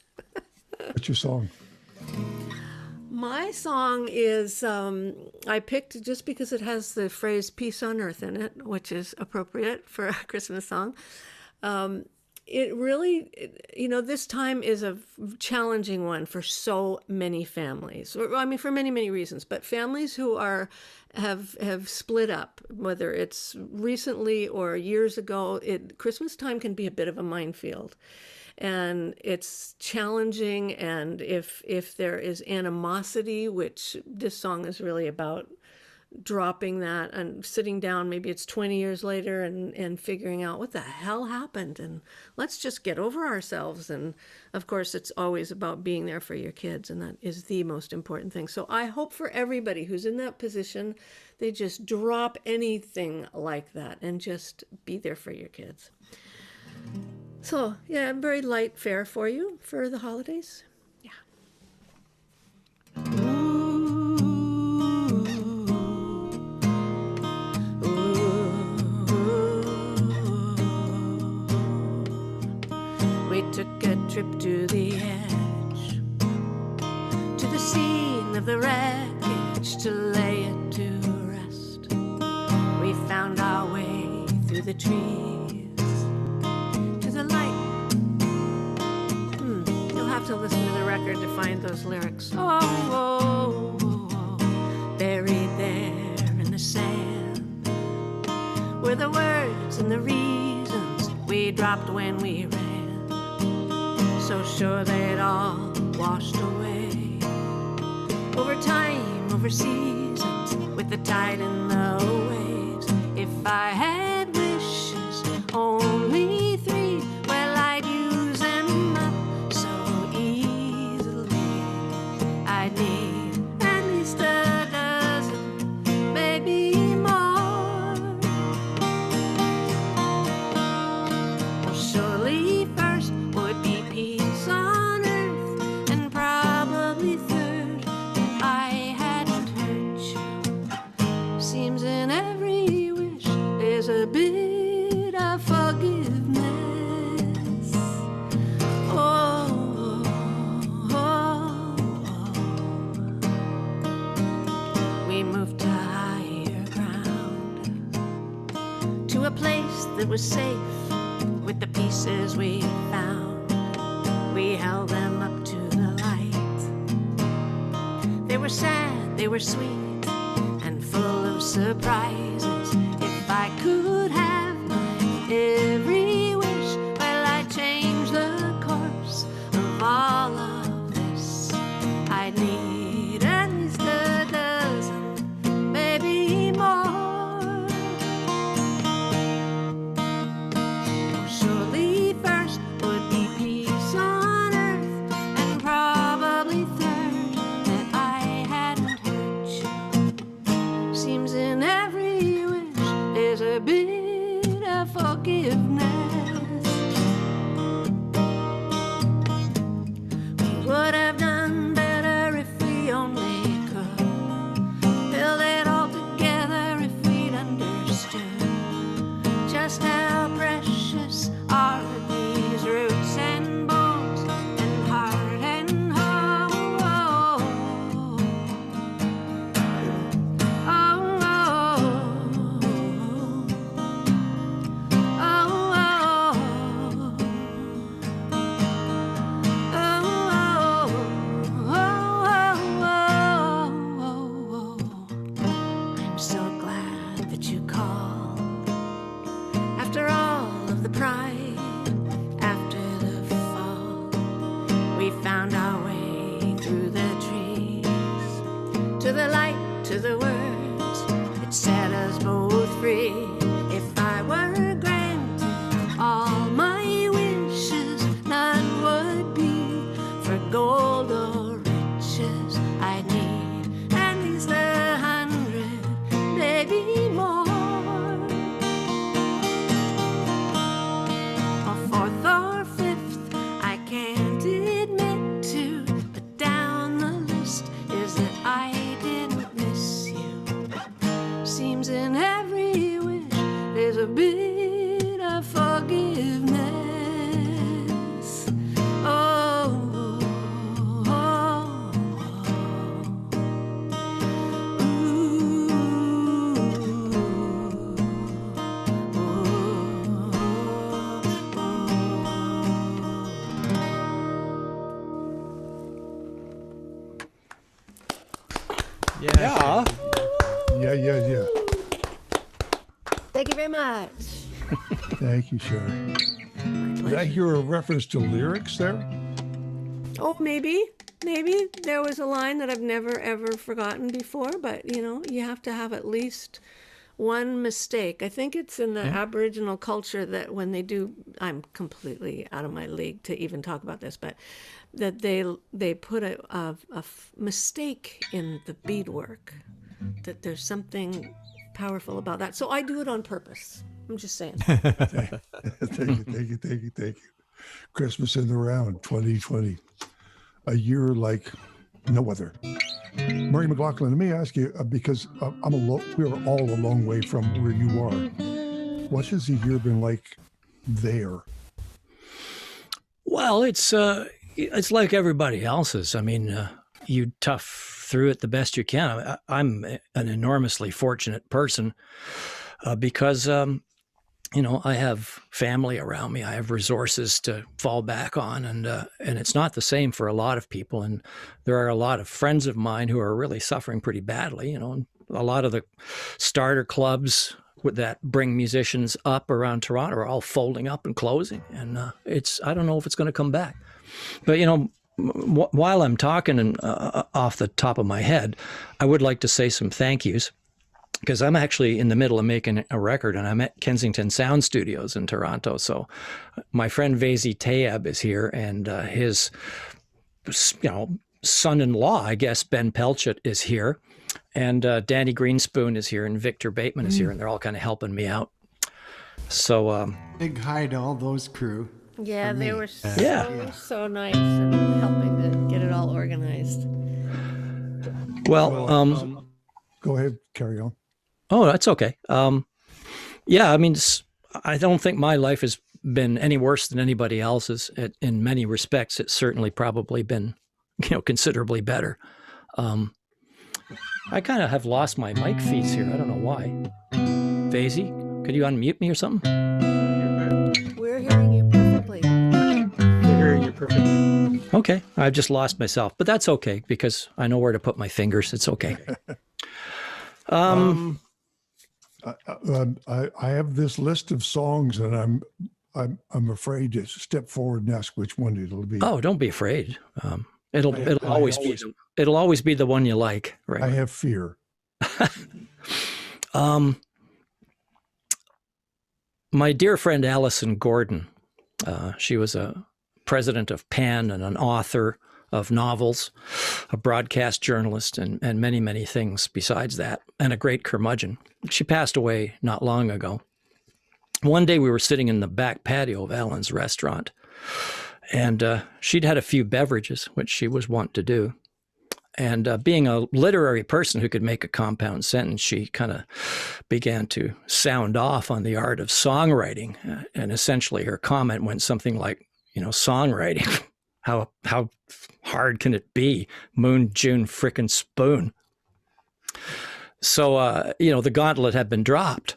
What's your song?
My song is, I picked just because it has the phrase peace on earth in it, which is appropriate for a Christmas song. It really, this time is a challenging one for so many families. I mean, for many, many reasons, but families who have split up, whether it's recently or years ago, Christmas time can be a bit of a minefield. And it's challenging, and if there is animosity, which this song is really about, dropping that and sitting down, maybe it's 20 years later, and figuring out what the hell happened, and let's just get over ourselves. And of course, it's always about being there for your kids, and that is the most important thing. So I hope for everybody who's in that position, they just drop anything like that and just be there for your kids. So, yeah, very light fare for you for the holidays. Yeah. We took a trip to the edge, to the scene of the wreckage, to lay it to rest. We found our way through the trees the light. You'll have to listen to the record to find those lyrics. Buried there in the sand were the words and the reasons we dropped when we ran. So sure they'd all washed away over time, over seasons, with the tide and the waves. If I had wishes, only 3, well, I'd use them up so easily. I'd need at least a dozen, maybe more. Well, surely first would be peace on earth, and probably third, if I hadn't hurt you. Seems in every wish there's a bit of forgiveness. We moved to higher ground, to a place that was safe with the pieces we found. We held them up to the light. They were sad, they were sweet, and full of surprises. If I could have my every wish, well, I'd change the course of all of this. I'd need at least a dozen, maybe more. Surely first would be peace on earth, and probably third, that I hadn't hurt you. Seems in every wish there's a bit of forgiveness.
Yeah.
Yeah.
Thank you very much.
Thank you, Shari. Did I hear a reference to lyrics there?
Oh, maybe there was a line that I've never ever forgotten before, but you have to have at least one mistake. I think it's in the Aboriginal culture that when they do, I'm completely out of my league to even talk about this, but that they put a mistake in the beadwork, that there's something powerful about that. So I do it on purpose. I'm just saying.
Thank you. Christmas in the round 2020. A year like no other. Murray McLaughlin, let me ask you, because we're all a long way from where you are. What has the year been like there?
Well, it's like everybody else's. I mean, you tough through it the best you can. I'm an enormously fortunate person because I have family around me. I have resources to fall back on, and it's not the same for a lot of people. And there are a lot of friends of mine who are really suffering pretty badly. And a lot of the starter clubs that bring musicians up around Toronto are all folding up and closing, and I don't know if it's going to come back. But while I'm talking and off the top of my head, I would like to say some thank yous. Because I'm actually in the middle of making a record, and I'm at Kensington Sound Studios in Toronto. So my friend Vazy Tayeb is here, and his son-in-law, I guess, Ben Pelchet, is here. And Danny Greenspoon is here, and Victor Bateman is here, and they're all kind of helping me out. So
Big hi to all those crew.
Yeah, they were so nice and helping to get it all organized.
Well,
go ahead, carry on.
Oh, that's okay. Yeah, I mean, I don't think my life has been any worse than anybody else's. In many respects, it's certainly probably been, considerably better. I kind of have lost my mic feeds here. I don't know why. Vazy, could you unmute me or something?
We're hearing you perfectly.
We're hearing you perfectly.
Okay, I've just lost myself, but that's okay because I know where to put my fingers. It's okay.
I have this list of songs, and I'm afraid to step forward and ask which one it'll be.
Oh, don't be afraid. It'll always be the one you like. Right?
I have fear.
My dear friend Alison Gordon, she was a president of PEN and an author of novels, a broadcast journalist, and many, many things besides that, and a great curmudgeon. She passed away not long ago. One day we were sitting in the back patio of Alan's restaurant, and she'd had a few beverages, which she was wont to do. And being a literary person who could make a compound sentence, she kind of began to sound off on the art of songwriting. And essentially her comment went something like, songwriting, how hard can it be? Moon, June, frickin' spoon. So, the gauntlet had been dropped,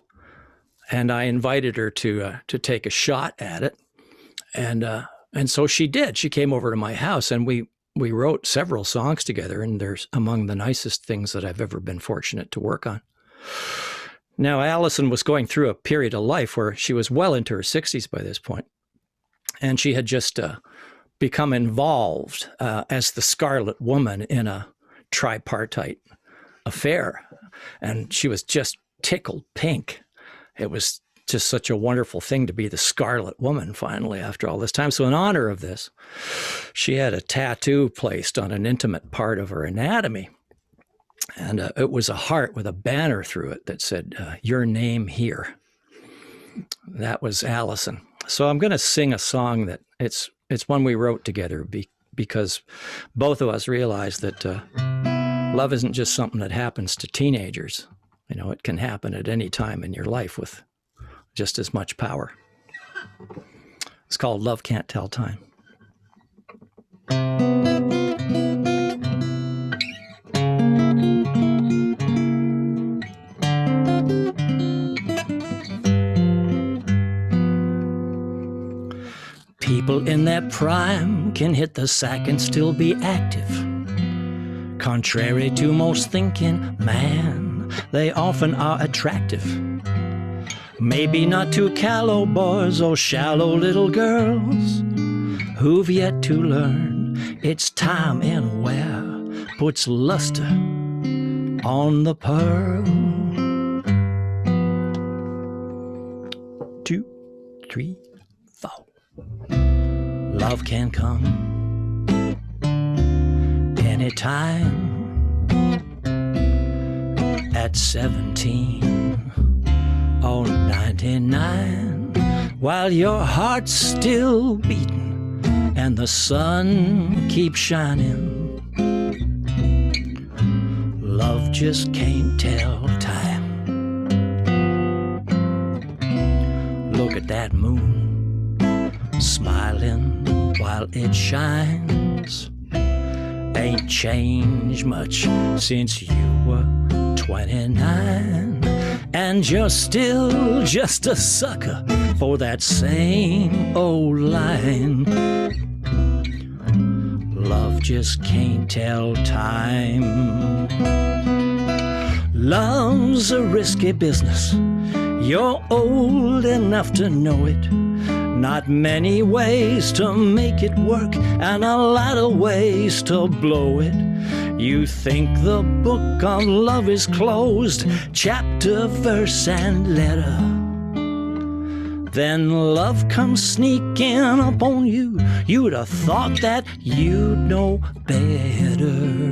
and I invited her to take a shot at it. And so she did. She came over to my house, and we wrote several songs together, and they're among the nicest things that I've ever been fortunate to work on. Now, Alison was going through a period of life where she was well into her 60s by this point, and she had just become involved as the Scarlet Woman in a tripartite affair, and she was just tickled pink. It was just such a wonderful thing to be the Scarlet Woman finally after all this time. So in honor of this, she had a tattoo placed on an intimate part of her anatomy. And it was a heart with a banner through it that said, "Your name here." That was Alison. So I'm going to sing a song that it's one we wrote together because both of us realized that love isn't just something that happens to teenagers. It can happen at any time in your life with just as much power. It's called Love Can't Tell Time. People in their prime can hit the sack and still be active. Contrary to most thinking man, they often are attractive. Maybe not to callow boys or shallow little girls who've yet to learn it's time and wear puts luster on the pearl. 2, 3, 4. Love can come anytime. At 17 or 99, while your heart's still beating and the sun keeps shining. Love just can't tell time. Look at that moon, smiling while it shines. Ain't changed much since you were 29, and you're still just a sucker for that same old line. Love just can't tell time. Love's a risky business. You're old enough to know it. Not many ways to make it work, and a lot of ways to blow it. You think the book on love is closed, chapter, verse, and letter. Then love comes sneaking up on you. You'd have thought that you'd know better.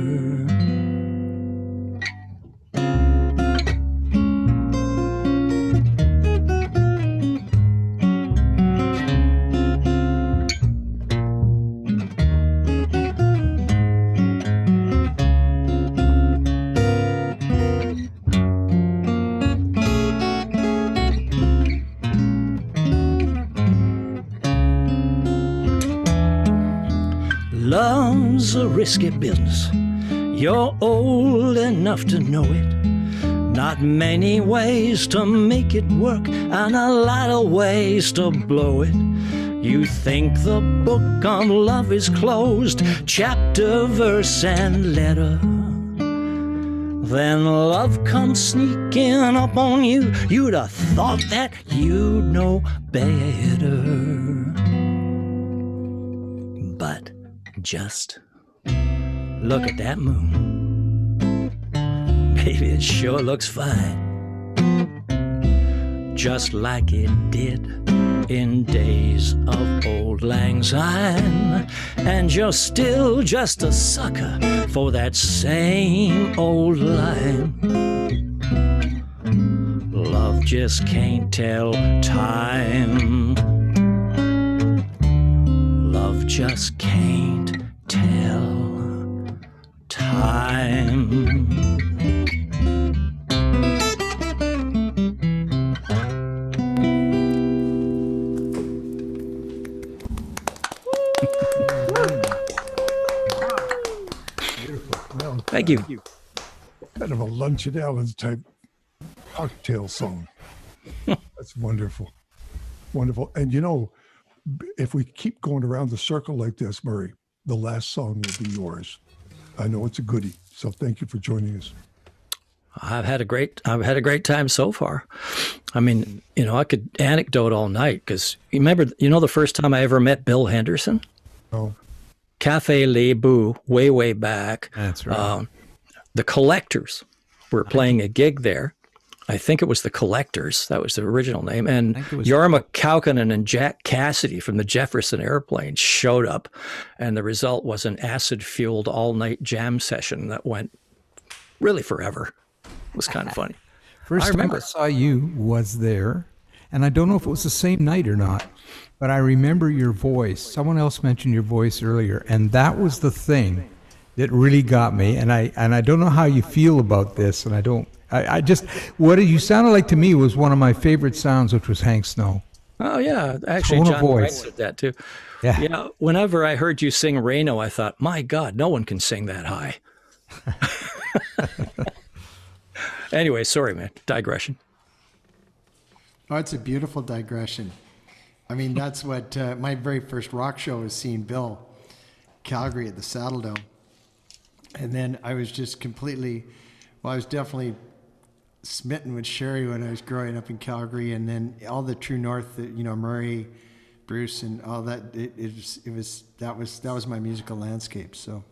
Love's a risky business. You're old enough to know it. Not many ways to make it work, and a lot of ways to blow it. You think the book on love is closed, chapter, verse, and letter. Then love comes sneaking up on you. You'd have thought that you'd know better. But just look at that moon. Baby, it sure looks fine. Just like it did in days of old lang syne. And you're still just a sucker for that same old line. Love just can't tell time. Love just can't tell time. Thank you.
Kind of a Lunch at Allen's type cocktail song. That's wonderful. Wonderful. And you know, if we keep going around the circle like this, Murray, the last song will be yours. I know it's a goodie. So thank you for joining us.
I've had a great time so far. I mean, you know, I could anecdote all night because you remember, you know, the first time I ever met Bill Henderson?
Oh.
Cafe Le Bout, way back.
That's right.
The Collectors were playing a gig there. I think it was the Collectors. That was the original name. And Jorma Kaukonen and Jack Cassidy from the Jefferson Airplane showed up. And the result was an acid-fueled all-night jam session that went really forever. It was kind of funny.
First time I saw you was there, and I don't know if it was the same night or not, but I remember your voice. Someone else mentioned your voice earlier, and that was the thing that really got me. And I don't know how you feel about this, and I just what you sounded like to me was one of my favorite sounds, which was Hank Snow.
Oh yeah, actually, John Bryan said that too. Yeah. Whenever I heard you sing Reno, I thought, my God, no one can sing that high. Anyway, sorry, man. Digression.
Oh, it's a beautiful digression. I mean, that's what my very first rock show was seeing Bill, Calgary at the Saddle Dome. And then I was just completely, well, I was definitely smitten with Shari when I was growing up in Calgary, and then all the True North, you know, Murray, Bruce, and all that. That was my musical landscape. So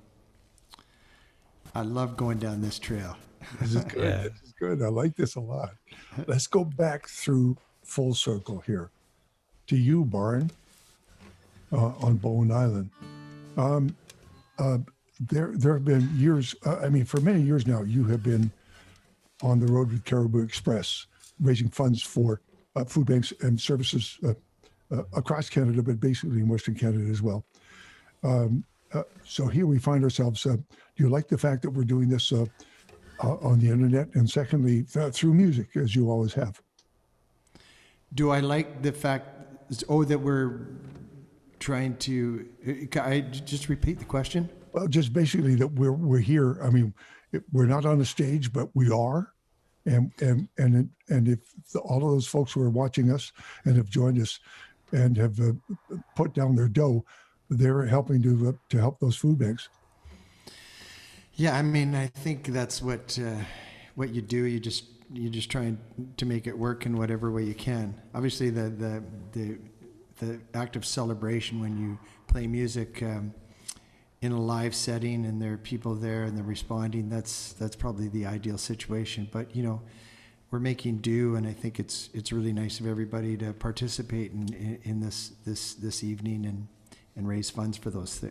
I love going down this trail.
This is good.
Yeah.
This is good. I like this a lot. Let's go back through full circle here to you, Barn, on Bowen Island. There have been years. I mean, for many years now, you have been on the road with Caribou Express, raising funds for food banks and services across Canada, but basically in Western Canada as well. So here we find ourselves. Do you like the fact that we're doing this on the internet, and secondly, through music, as you always have?
Do I like the fact, that we're trying to, can I just repeat the question?
Well, just basically that we're here. I mean, we're not on a stage, but we are, and if all of those folks who are watching us and have joined us and have put down their dough, they're helping to help those food banks.
Yeah, I mean, I think that's what you do. You just try to make it work in whatever way you can. Obviously, the act of celebration when you play music in a live setting and there are people there and they're responding, that's probably the ideal situation. But you know, we're making do, and I think it's really nice of everybody to participate in this evening and raise funds for those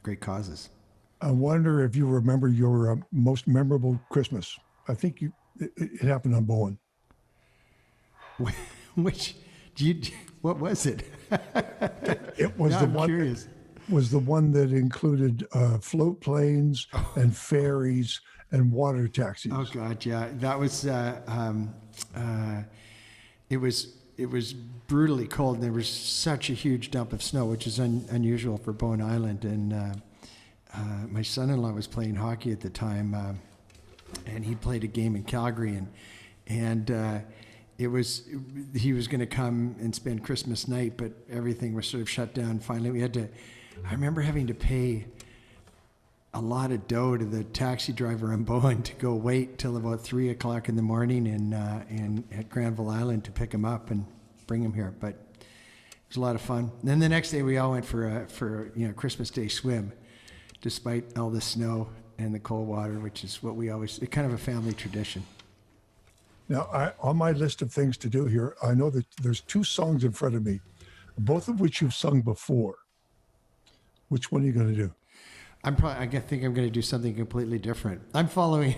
great causes.
I wonder if you remember your most memorable Christmas. I think it happened on Bowen.
What was it?
It was
Now
the
I'm
one.
curious.
Was the one that included float planes and ferries and water taxis.
Oh God, yeah, that was. It was brutally cold, and there was such a huge dump of snow, which is unusual for Bowen Island. And my son-in-law was playing hockey at the time, and he played a game in Calgary, and he was going to come and spend Christmas night, but everything was sort of shut down. Finally, we had to. I remember having to pay a lot of dough to the taxi driver in Bowen to go wait till about 3 o'clock in the morning at Granville Island to pick him up and bring him here. But it was a lot of fun. And then the next day we all went for a Christmas Day swim, despite all the snow and the cold water, which is what we always. It's kind of a family tradition.
Now, on my list of things to do here, I know that there's 2 songs in front of me, both of which you've sung before. Which one are you going to do?
I think I'm going to do something completely different. I'm following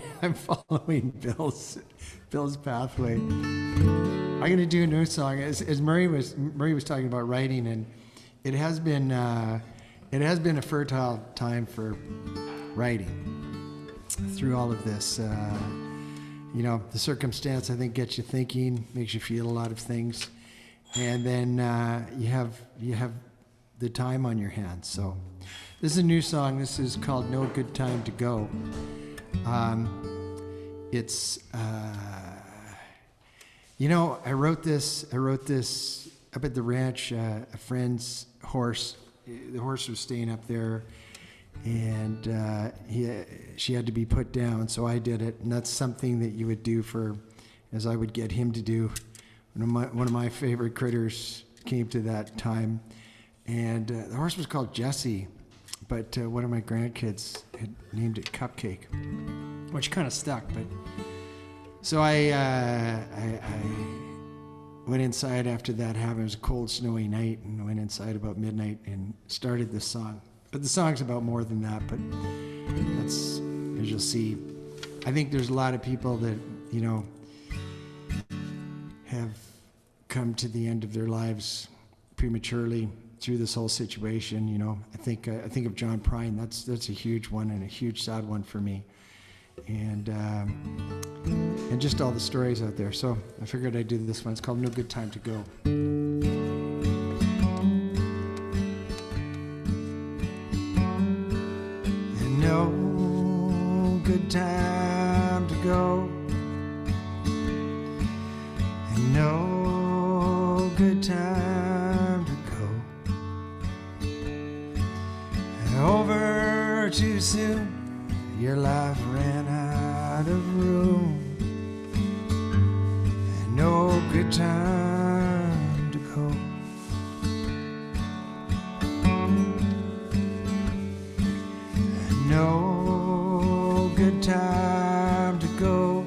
Bill's pathway. I'm going to do a new song. As Murray was talking about writing, and it has been a fertile time for writing through all of this. The circumstance, I think, gets you thinking, makes you feel a lot of things, and then you have the time on your hands. So this is a new song. This is called No Good Time to Go. It's I wrote this up at the ranch. A friend's horse, the horse was staying up there, and she had to be put down, so I did it. And that's something that you would do as I would get him to do. One of my favorite critters came to that time. And the horse was called Jessie, but one of my grandkids had named it Cupcake, which kind of stuck. But so I went inside after that happened. It was a cold, snowy night, and I went inside about midnight and started this song. But the song's about more than that. But that's, as you'll see, I think there's a lot of people that have come to the end of their lives prematurely through this whole situation. I think of John Prine. That's a huge one, and a huge sad one for me, and just all the stories out there. So I figured I'd do this one. It's called No Good Time to Go. And no good time to go, and no good time to go. Over too soon, your life ran out of room, and no good time to go. And no good time to go.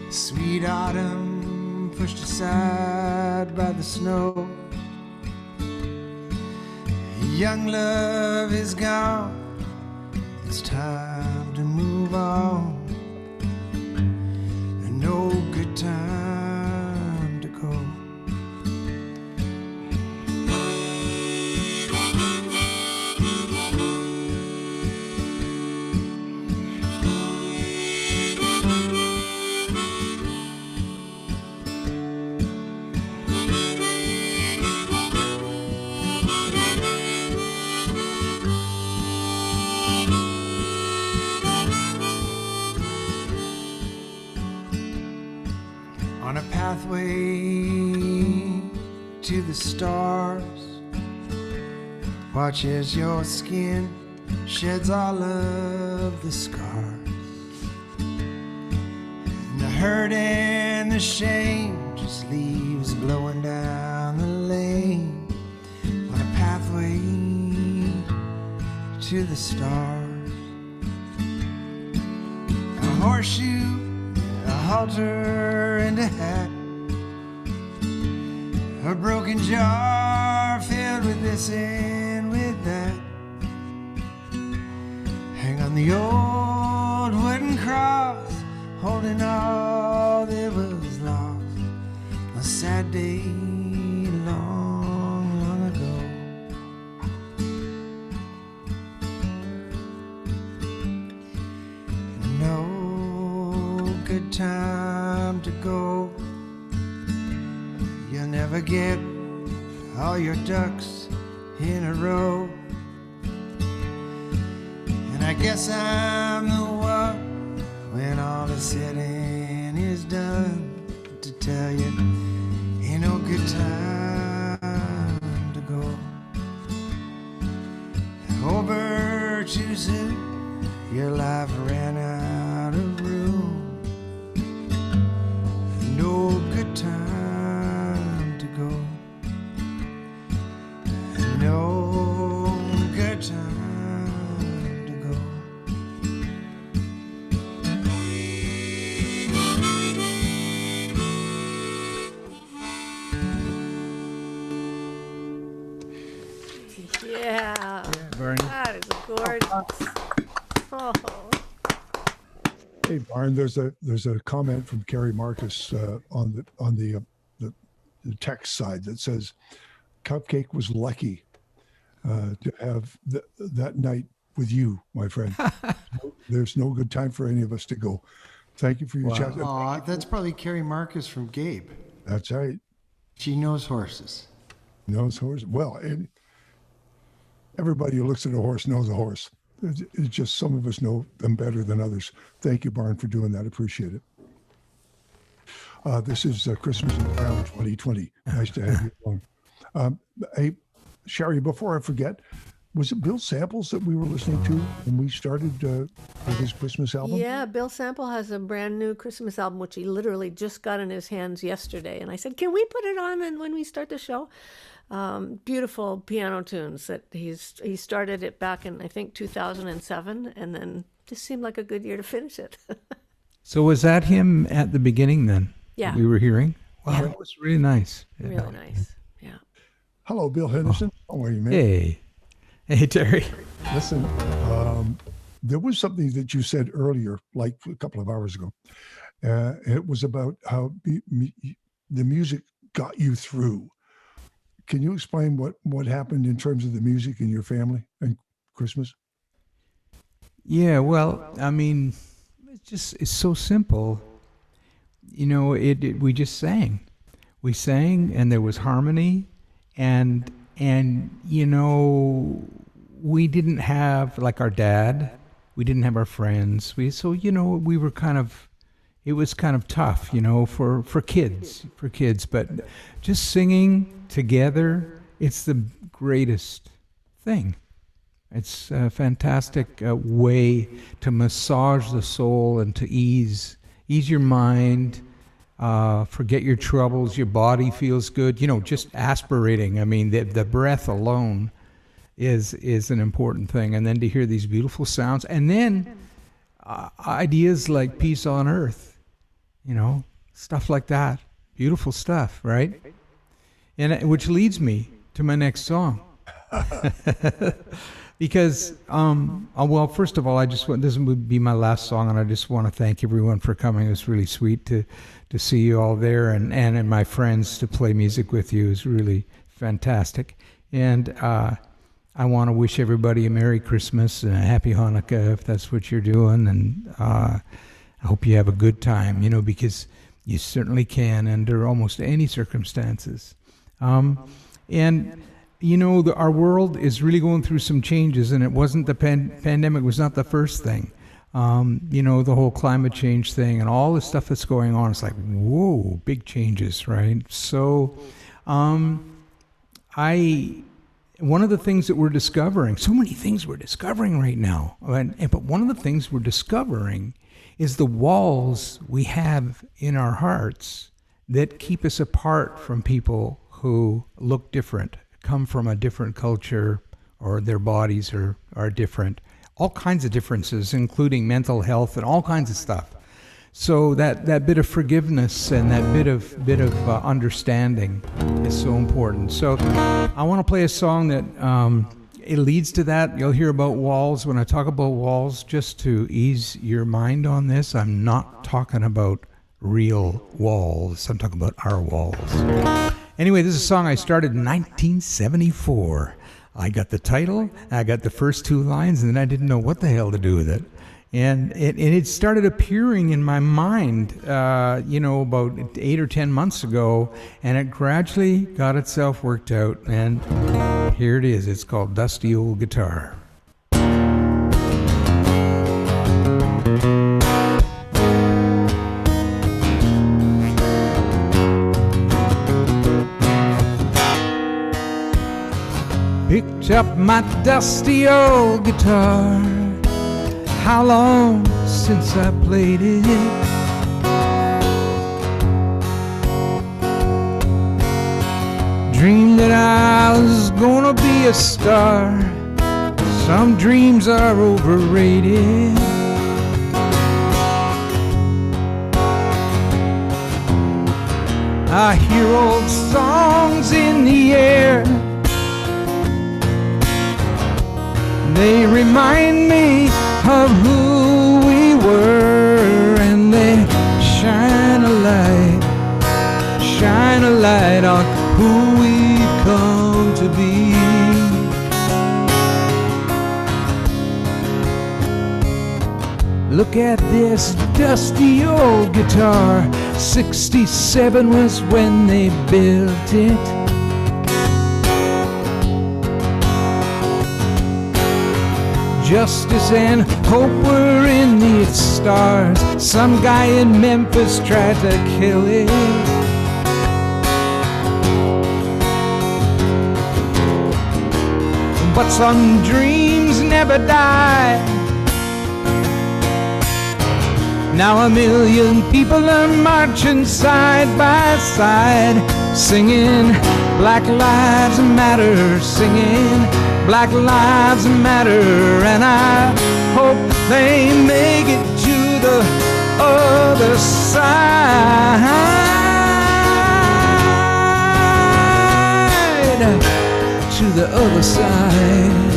Sweet autumn pushed aside by the snow. Young love is gone. It's time to move on. And no good time to go. On a pathway to the stars, watch as your skin sheds all of the scars. And the hurt and the shame just leaves blowing down the lane. On a pathway to the stars, a horseshoe, a halter and a hat, a broken jar filled with this and with that. Hang on the old wooden cross, holding all that was lost. A sad day long, long ago. No good time to go. You'll never get all your ducks in a row. And I guess I'm the one, when all is said and is done, to tell you ain't no good time to go. Over too soon, your life ran out of room. No good time to go. No good time to go.
Yeah.
Barney.
That is gorgeous. Oh.
Hey, Barn, there's a comment from Carrie Marcus on the text side that says, "Cupcake was lucky to have that night with you, my friend. There's no good time for any of us to go." Thank you for your chat.
Aw, that's probably Carrie Marcus from Gabe.
That's right.
She knows horses.
Knows horse well, and everybody who looks at a horse knows a horse. It's just some of us know them better than others. Thank you, Barn, for doing that. Appreciate it. This is Christmas in the Crown 2020. Nice to have you along. Hey, Shari, before I forget, was it Bill Samples that we were listening to when we started with his Christmas album?
Yeah, Bill Sample has a brand new Christmas album, which he literally just got in his hands yesterday. And I said, can we put it on and when we start the show? Beautiful piano tunes that he started it back in, I think, 2007, and then just seemed like a good year to finish it.
So was that him at the beginning then?
Yeah.
We were hearing? Wow,
Yeah.
that was really nice.
Really nice. Yeah.
Hello, Bill Henderson. How are you, man?
Hey. Hey, Terry.
Listen, there was something that you said earlier, like a couple of hours ago. It was about how the music got you through. Can you explain what happened in terms of the music in your family and Christmas?
Yeah, well, I mean, it's so simple. You know, we just sang. We sang, and there was harmony, and you know, we didn't have, like our dad, we didn't have our friends. We were it was kind of tough, you know, for kids, but just singing together, it's the greatest thing. It's a fantastic way to massage the soul and to ease your mind, forget your troubles, your body feels good. You know, just aspirating. I mean, the breath alone is an important thing. And then to hear these beautiful sounds, and then ideas like peace on earth, you know, stuff like that. Beautiful stuff, right? And which leads me to my next song. Because, well, first of all, this would be my last song, and I just want to thank everyone for coming. It was really sweet to see you all there, and my friends to play music with you is really fantastic. And I want to wish everybody a Merry Christmas and a Happy Hanukkah if that's what you're doing, and I hope you have a good time, you know, because you certainly can under almost any circumstances. And you know, our world is really going through some changes, and it wasn't the pandemic was not the first thing. You know, the whole climate change thing and all the stuff that's going on. It's like, whoa, big changes, right? So, one of the things that we're discovering, so many things we're discovering right now, but one of the things we're discovering is the walls we have in our hearts that keep us apart from people who look different, come from a different culture, or their bodies are different. All kinds of differences, including mental health and all kinds of stuff. So that bit of forgiveness and that bit of understanding is so important. So I want to play a song that it leads to that. You'll hear about walls. When I talk about walls, just to ease your mind on this, I'm not talking about real walls. I'm talking about our walls. Anyway, this is a song I started in 1974. I got the title, I got the first two lines, and then I didn't know what the hell to do with it. And it started appearing in my mind, you know, about 8 or 10 months ago, and it gradually got itself worked out. And here it is. It's called Dusty Old Guitar. Picked up my dusty old guitar. How long since I played it? Dreamed that I was gonna be a star. Some dreams are overrated. I hear old songs in the air. They remind me of who we were, and they shine a light on who we've come to be. Look at this dusty old guitar. 67 was when they built it. Justice and hope were in the stars. Some guy in Memphis tried to kill it. But some dreams never die. Now 1 million people are marching side by side, singing Black Lives Matter, singing Black Lives Matter, and I hope they make it to the other side, to the other side.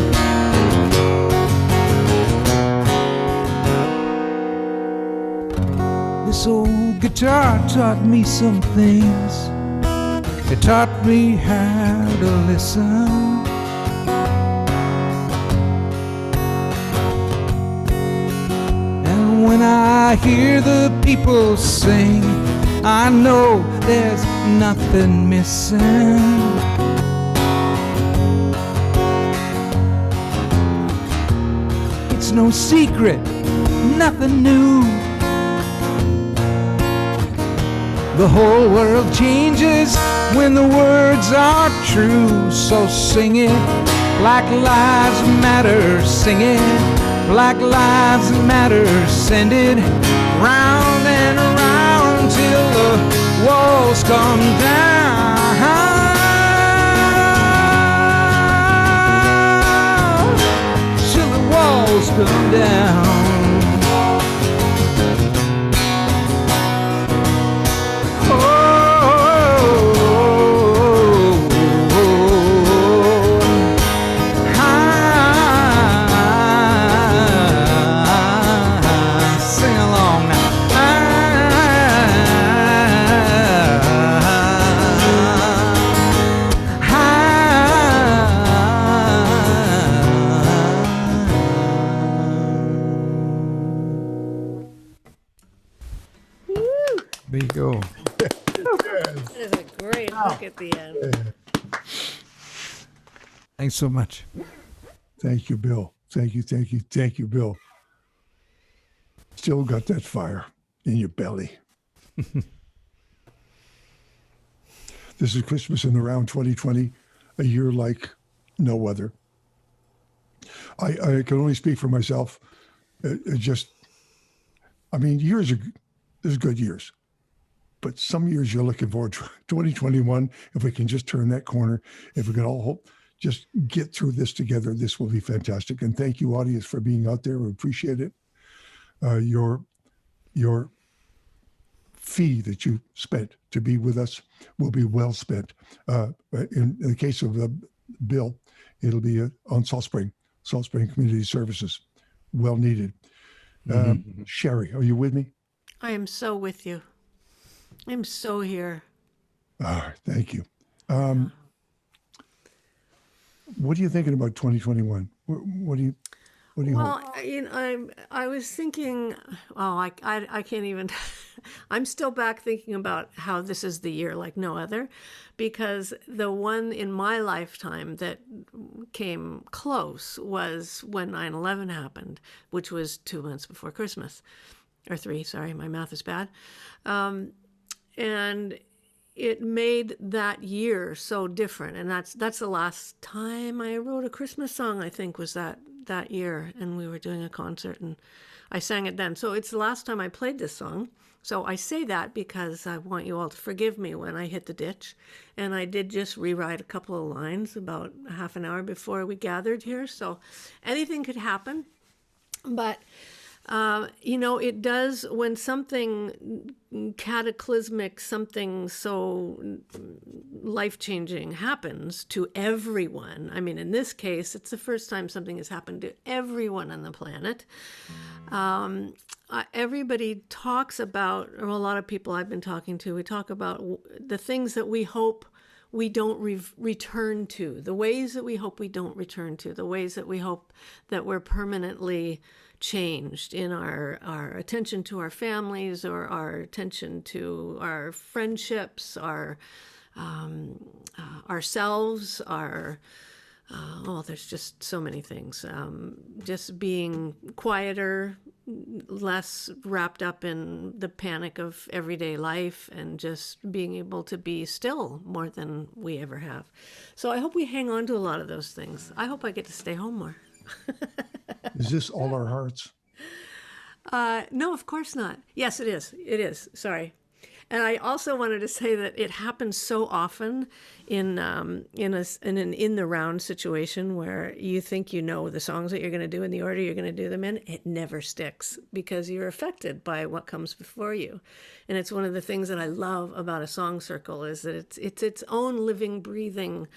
This old guitar taught me some things. It taught me how to listen. When I hear the people sing, I know there's nothing missing. It's no secret, nothing new. The whole world changes when the words are true. So sing it Black Lives Matter, sing it. Black Lives Matter, send it round and around till the walls come down. Till the walls come down. There you go.
That is a great hook at the end.
Thanks so much.
Thank you, Bill. Thank you, Bill. Still got that fire in your belly. This is Christmas in the Round 2020, a year like no other. I can only speak for myself. Years there's good years. But some years you're looking forward to 2021. If we can just turn that corner, if we can all just get through this together, this will be fantastic. And thank you, audience, for being out there. We appreciate it. Your fee that you spent to be with us will be well spent. In the case of Bill, it'll be on Salt Spring Community Services. Well needed. Shari, are you with me?
I am so with you. I'm so here.
All right, thank you. What are you thinking about 2021? What do you
Well,
hope?
I was thinking, I can't even, I'm still back thinking about how this is the year like no other, because the one in my lifetime that came close was when 9/11 happened, which was 2 months before Christmas, or 3, sorry, my math is bad. And it made that year so different. And that's the last time I wrote a Christmas song, I think, was that year. And we were doing a concert and I sang it then. So it's the last time I played this song. So I say that because I want you all to forgive me when I hit the ditch. And I did just rewrite a couple of lines about a half an hour before we gathered here. So anything could happen. But it does, when something cataclysmic, something so life-changing happens to everyone. I mean, in this case, it's the first time something has happened to everyone on the planet. Everybody talks about, or a lot of people I've been talking to, we talk about the things that we hope we don't return to, the ways that we hope we don't return to, the ways that we hope that we're permanently changed in our attention to our families, or our attention to our friendships, our ourselves, there's just so many things. Just being quieter, less wrapped up in the panic of everyday life, and just being able to be still more than we ever have. So I hope we hang on to a lot of those things. I hope I get to stay home more.
Is this All Our Hearts?
No, of course not. Yes, it is. It is. Sorry. And I also wanted to say that it happens so often in an in the round situation where you think you know the songs that you're going to do in the order you're going to do them in. It never sticks because you're affected by what comes before you. And it's one of the things that I love about a song circle is that it's its own living, breathing,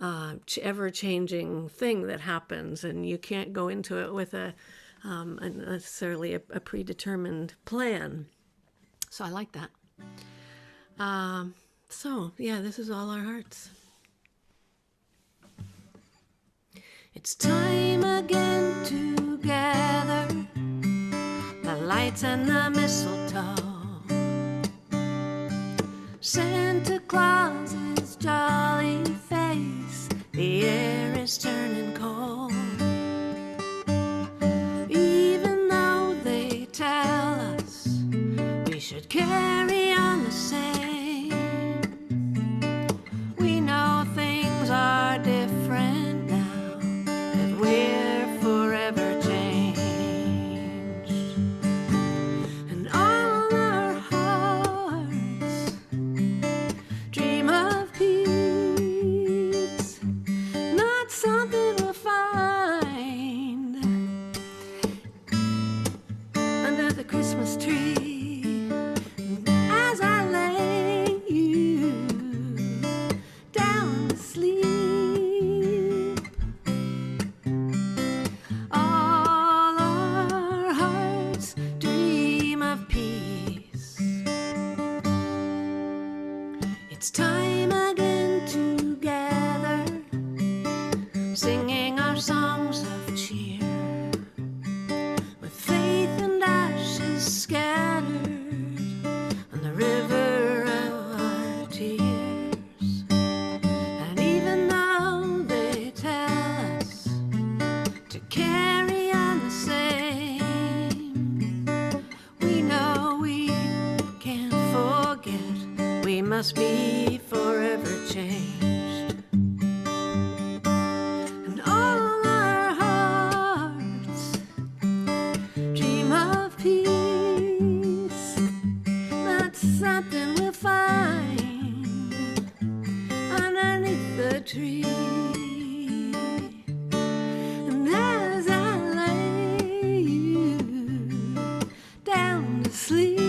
ever-changing thing that happens, and you can't go into it with necessarily a predetermined plan. So I like that. This is All Our Hearts. It's time again to gather the lights and the mistletoe. Santa Claus's jolly face, the air is turning cold. Even though they tell us we should carry on the same, we know things are different now.
the Christmas tree. As I lay you down to sleep, all our hearts dream of peace. It's time again to gather, singing our songs of cheer, with faith and ashes scattered on the river of our tears. And even though they tell us to carry on the same, we know we can't forget, we must be forever changed. And all our hearts dream of peace. That's something we'll find underneath the tree. And as I lay you down to sleep,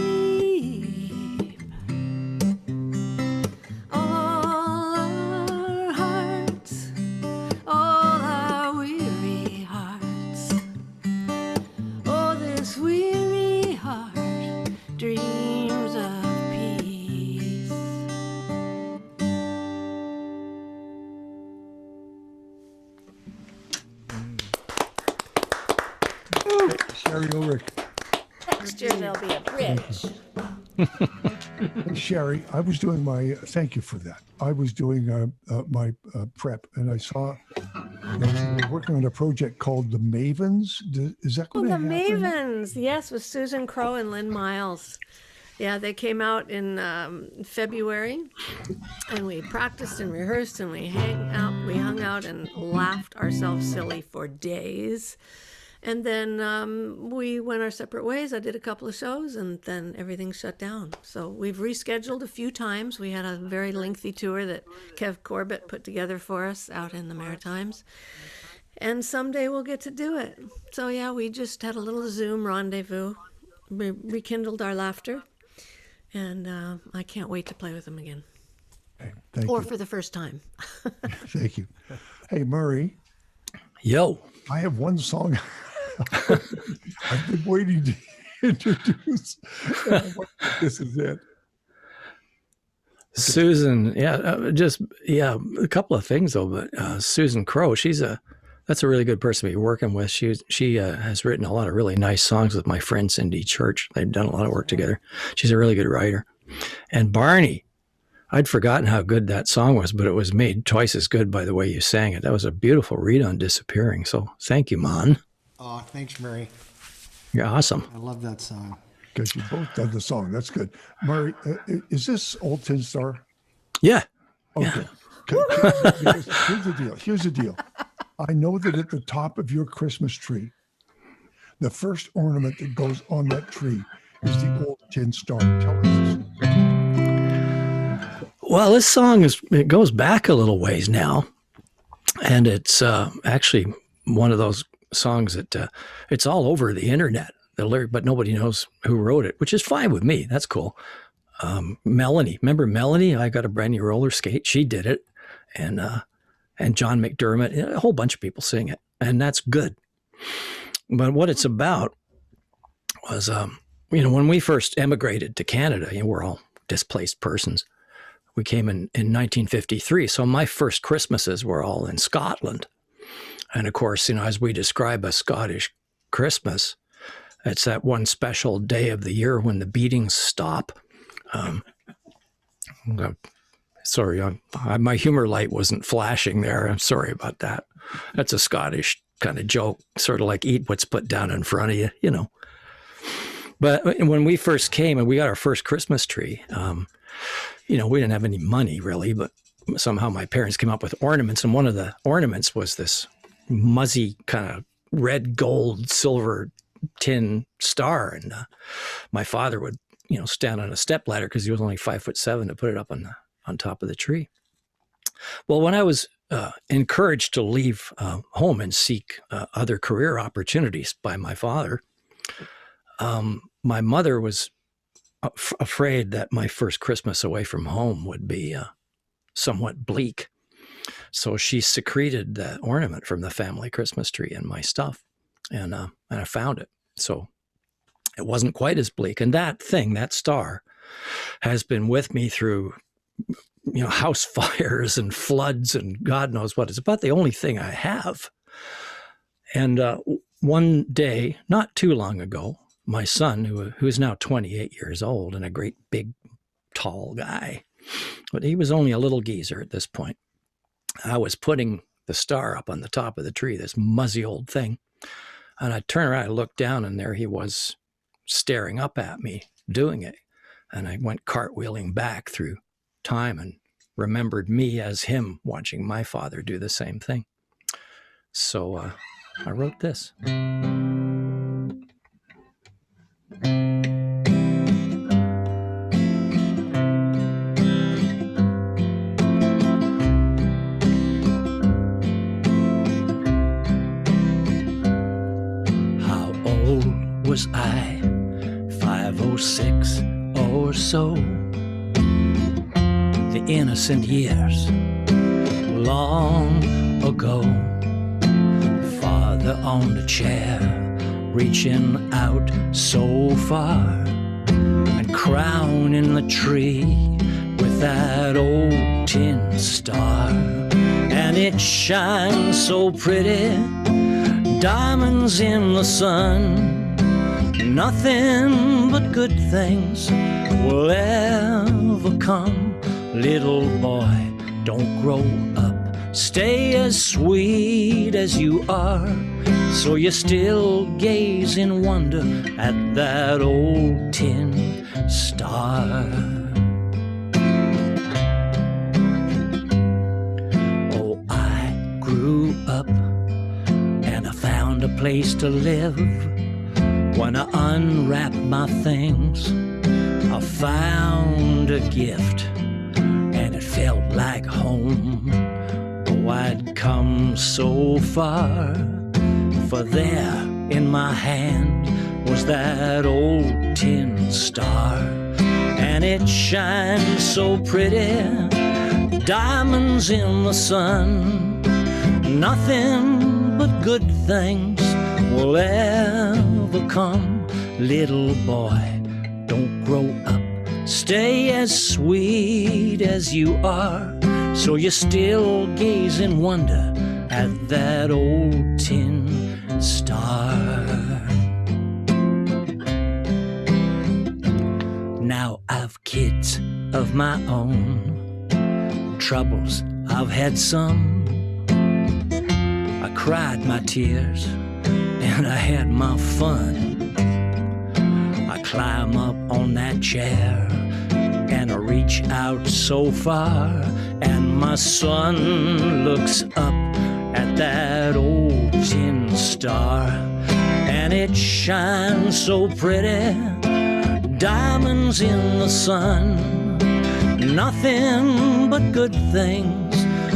all our hearts, all our weary hearts, oh, this weary heart dreams of peace.
Shari Ulrich.
Next year there'll be a bridge.
Hey, Shari, I was doing my, thank you for that. I was doing my prep, and I saw that you were working on a project called The Mavens. Is that
Oh,
going to
the
happen?
Mavens, yes, with Susan Crowe and Lynn Miles. Yeah, they came out in February, and we practiced and rehearsed, and we hung out and laughed ourselves silly for days. And then we went our separate ways. I did a couple of shows, and then everything shut down. So we've rescheduled a few times. We had a very lengthy tour that Kev Corbett put together for us out in the Maritimes. And someday we'll get to do it. So yeah, we just had a little Zoom rendezvous. We rekindled our laughter. And I can't wait to play with them again.
Okay, thank
Or
you.
for the first time.
Thank you. Hey, Murray,
Yo.
I have one song I've been waiting to introduce. This is it.
Susan, a couple of things though. But Susan Crowe, that's a really good person to be working with. She has written a lot of really nice songs with my friend Cindy Church. They've done a lot of work together. She's a really good writer. And Barney, I'd forgotten how good that song was, but it was made twice as good by the way you sang it. That was a beautiful read on Disappearing. So thank you, Mon.
Oh, thanks, Murray.
You're awesome.
I love that song.
Because you both done the song. That's good. Murray, is this Old Tin Star?
Yeah.
Okay. Here's the deal. I know that at the top of your Christmas tree, the first ornament that goes on that tree is the Old Tin Star. Tell us this.
Well, this song it goes back a little ways now. And it's actually one of those songs that it's all over the internet, the lyric, but nobody knows who wrote it, which is fine with me. That's cool. Melanie, remember Melanie? I Got a Brand New Roller Skate. She did it. And John McDermott, a whole bunch of people sing it. And that's good. But what it's about was, when we first emigrated to Canada, we're all displaced persons. We came in 1953. So my first Christmases were all in Scotland. And of course, as we describe a Scottish Christmas, it's that one special day of the year when the beatings stop. Sorry, my humor light wasn't flashing there. I'm sorry about that. That's a Scottish kind of joke, sort of like eat what's put down in front of you, But when we first came and we got our first Christmas tree, we didn't have any money really, but somehow my parents came up with ornaments. And one of the ornaments was this muzzy kind of red, gold, silver tin star. And my father would, stand on a step ladder because he was only 5'7" to put it up on top of the tree. Well, when I was encouraged to leave home and seek other career opportunities by my father, my mother was afraid that my first Christmas away from home would be somewhat bleak. So she secreted the ornament from the family Christmas tree in my stuff, and I found it. So it wasn't quite as bleak. And that star, has been with me through, house fires and floods and God knows what. It's about the only thing I have. And one day, not too long ago, my son, who is now 28 years old and a great big, tall guy, but he was only a little geezer at this point. I was putting the star up on the top of the tree, this muzzy old thing. And I turned around, I looked down, and there he was staring up at me doing it. And I went cartwheeling back through time and remembered me as him watching my father do the same thing. So I wrote this. How old was I? 5 or 6 or so. The innocent years, long ago. Father on the chair, reaching out so far, and crowning the tree with that old tin star. And it shines so pretty, diamonds in the sun. Nothing but good things will ever come. Little boy, don't grow up. Stay as sweet as you are. So you still gaze in wonder at that old tin star. Oh, I grew up and I found a place to live. When I unwrapped my things, I found a gift, and it felt like home. Oh, I'd come so far, for there in my hand was that old tin star. And it shines so pretty, diamonds in the sun. Nothing but good things will ever come. Little boy, don't grow up. Stay as sweet as you are. So you still gaze in wonder at that old tin star. Now I've kids of my own. Troubles, I've had some. I cried my tears and I had my fun. I climb up on that chair and I reach out so far, and my son looks up at that old tin star. And it shines so pretty, diamonds in the sun. Nothing but good things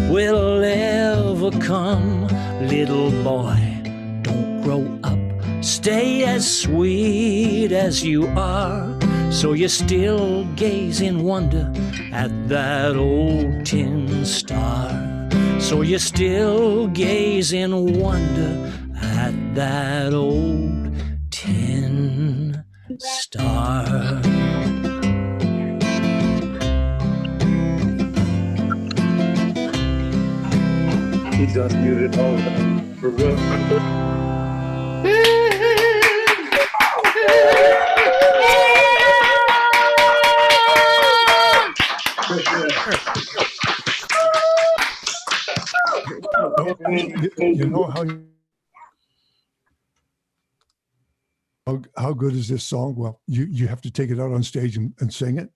will ever come. Little boy, don't grow up. Stay as sweet as you are. So you still gaze in wonder at that old tin star. So you still gaze in wonder at that old tin star.
He's unmuted all the time. For real.
You know how good is this song? Well, you have to take it out on stage and sing it.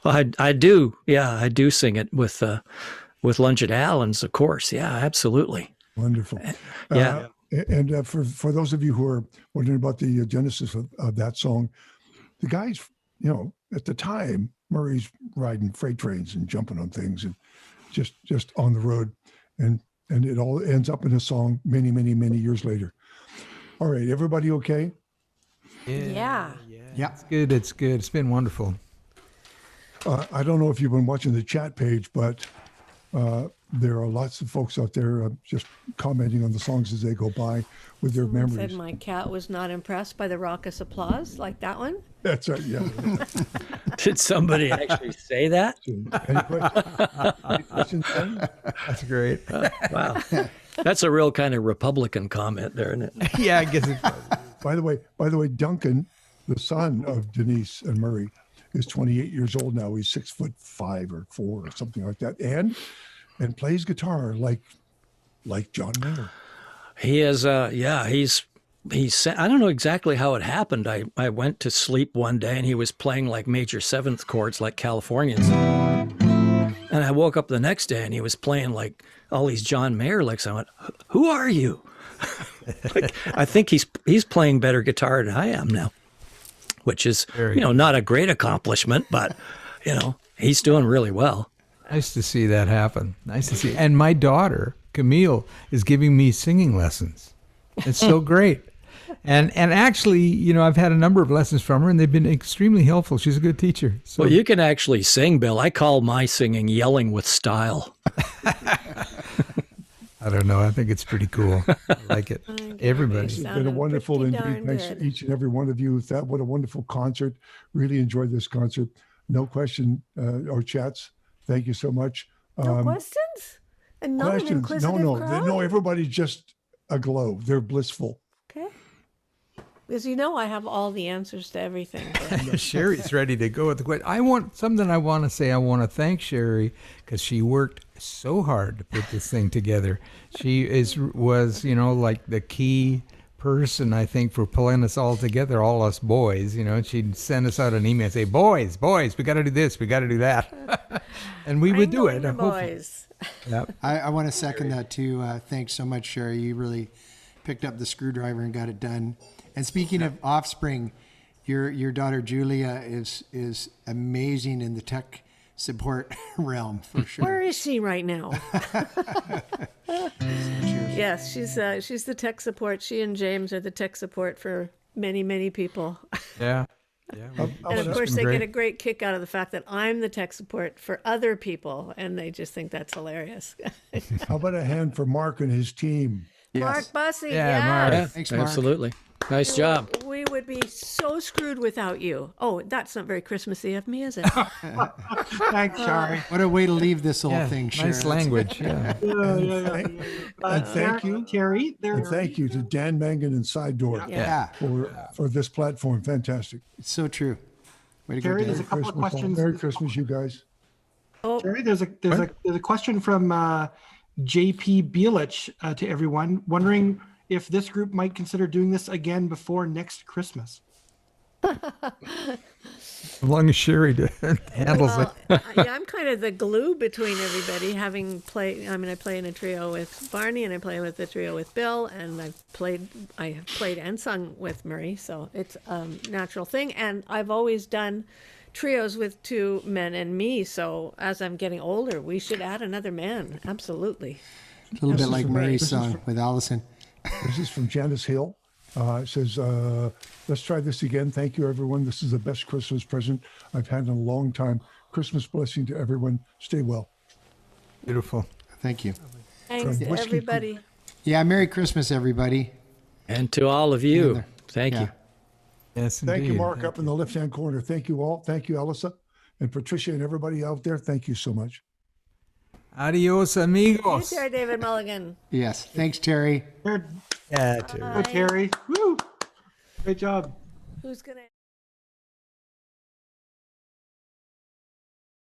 Well, I do. Yeah, I do sing it with Lunch at Allen's, of course. Yeah, absolutely.
Wonderful.
Yeah.
And for those of you who are wondering about the genesis of that song, the guys, at the time, Murray's riding freight trains and jumping on things and just on the road, and it all ends up in a song many, many, many years later. All right, everybody okay?
Yeah.
Yeah.
It's good. It's good. It's been wonderful.
I don't know if you've been watching the chat page, but there are lots of folks out there just commenting on the songs as they go by with their
Someone
memories.
said my cat was not impressed by the raucous applause, like that one.
That's right. Yeah.
Did somebody actually say that?
Any questions, Ben?
That's great.
Wow. That's a real kind of Republican comment there, isn't it?
Yeah, I guess it's
By the way, Duncan, the son of Denise and Murray, is 28 years old now. He's 6'5" or 4" or something like that, and plays guitar like John Mayer.
He is, he's, I don't know exactly how it happened. I went to sleep one day and he was playing like major seventh chords like Californians. And I woke up the next day and he was playing like all these John Mayer licks. I went, who are you? Like, I think he's playing better guitar than I am now, which is, not a great accomplishment, but, he's doing really well.
nice to see that happen. Nice to see. And my daughter, Camille, is giving me singing lessons. It's so great. And actually, I've had a number of lessons from her, and they've been extremely helpful. She's a good teacher. So
Well, you can actually sing, Bill. I call my singing yelling with style.
I don't know. I think it's pretty cool. I like it. Everybody.
It's been a
Sounded
wonderful
pretty
indeed.
darn
Thanks
good.
to each and every one of you. What a wonderful concert. Really enjoyed this concert. No question or chats. Thank you so much.
No questions? And not an
Questions?
inquisitive
No.
crowd?
No, everybody's just aglow. They're blissful.
Okay. Because I have all the answers to everything.
Sherry's ready to go with the question. I want to say. I want to thank Sherry because she worked so hard to put this thing together. She was like the key person, I think, for pulling us all together, all us boys. She'd send us out an email and say, boys, we got to do this, we got to do that. And we would do it.
Wrangling the
hopefully.
boys.
Yep.
I want to second that too. Thanks so much, Sherry. You really picked up the screwdriver and got it done. And speaking of offspring, your daughter Julia is amazing in the tech support realm for sure.
Where is she right now? Yes, she's the tech support. She and James are the tech support for many, many people.
Yeah.
And of course, they get a great kick out of the fact that I'm the tech support for other people, and they just think that's hilarious.
How about a hand for Mark and his team?
Mark Bussey,
Yeah, Mark.
Yeah,
Thanks, Mark.
absolutely. Nice job.
We would be so screwed without you. Oh, that's not very Christmassy of me, is it?
Thanks, Shari.
What a way to leave this whole
Yeah,
thing, Sherry.
nice language. Yeah.
And thank you.
Terry.
And thank you to Dan Mangan and Sidedoor
Yeah,
for this platform. Fantastic.
it's so true. Way to go,
Terry,
Dan.
there's a couple of
Christmas,
questions.
Merry Christmas, you guys.
Terry, there's a question from JP Bielich to everyone, wondering if this group might consider doing this again before next Christmas.
As long as Sherry handles it.
Yeah, I'm kind of the glue between everybody, having played. I mean, I play in a trio with Barney, and I play with a trio with Bill, and I have played and sung with Murray, so it's a natural thing. And I've always done trios with two men and me, so as I'm getting older, we should add another man. Absolutely.
A little bit like
from-
Murray's
this is
song with Allison.
This is from Janice Hill. It says, let's try this again. Thank you, everyone. This is the best Christmas present I've had in a long time. Christmas blessing to everyone. Stay well.
Beautiful.
Thank you.
Thanks to
Whiskey
everybody.
Yeah, Merry Christmas, everybody.
And to all of you, thank
Yeah.
you.
Yes, indeed.
Thank you, Mark, up in the left-hand corner. Thank you all. Thank you, Alyssa and Patricia and everybody out there. Thank you so much.
Adios, amigos.
Hey, Terrydavidmulligan.
Yes. Thanks, Terry.
There,
Yeah, Terry.
Terry. Woo! Great job.
Who's gonna?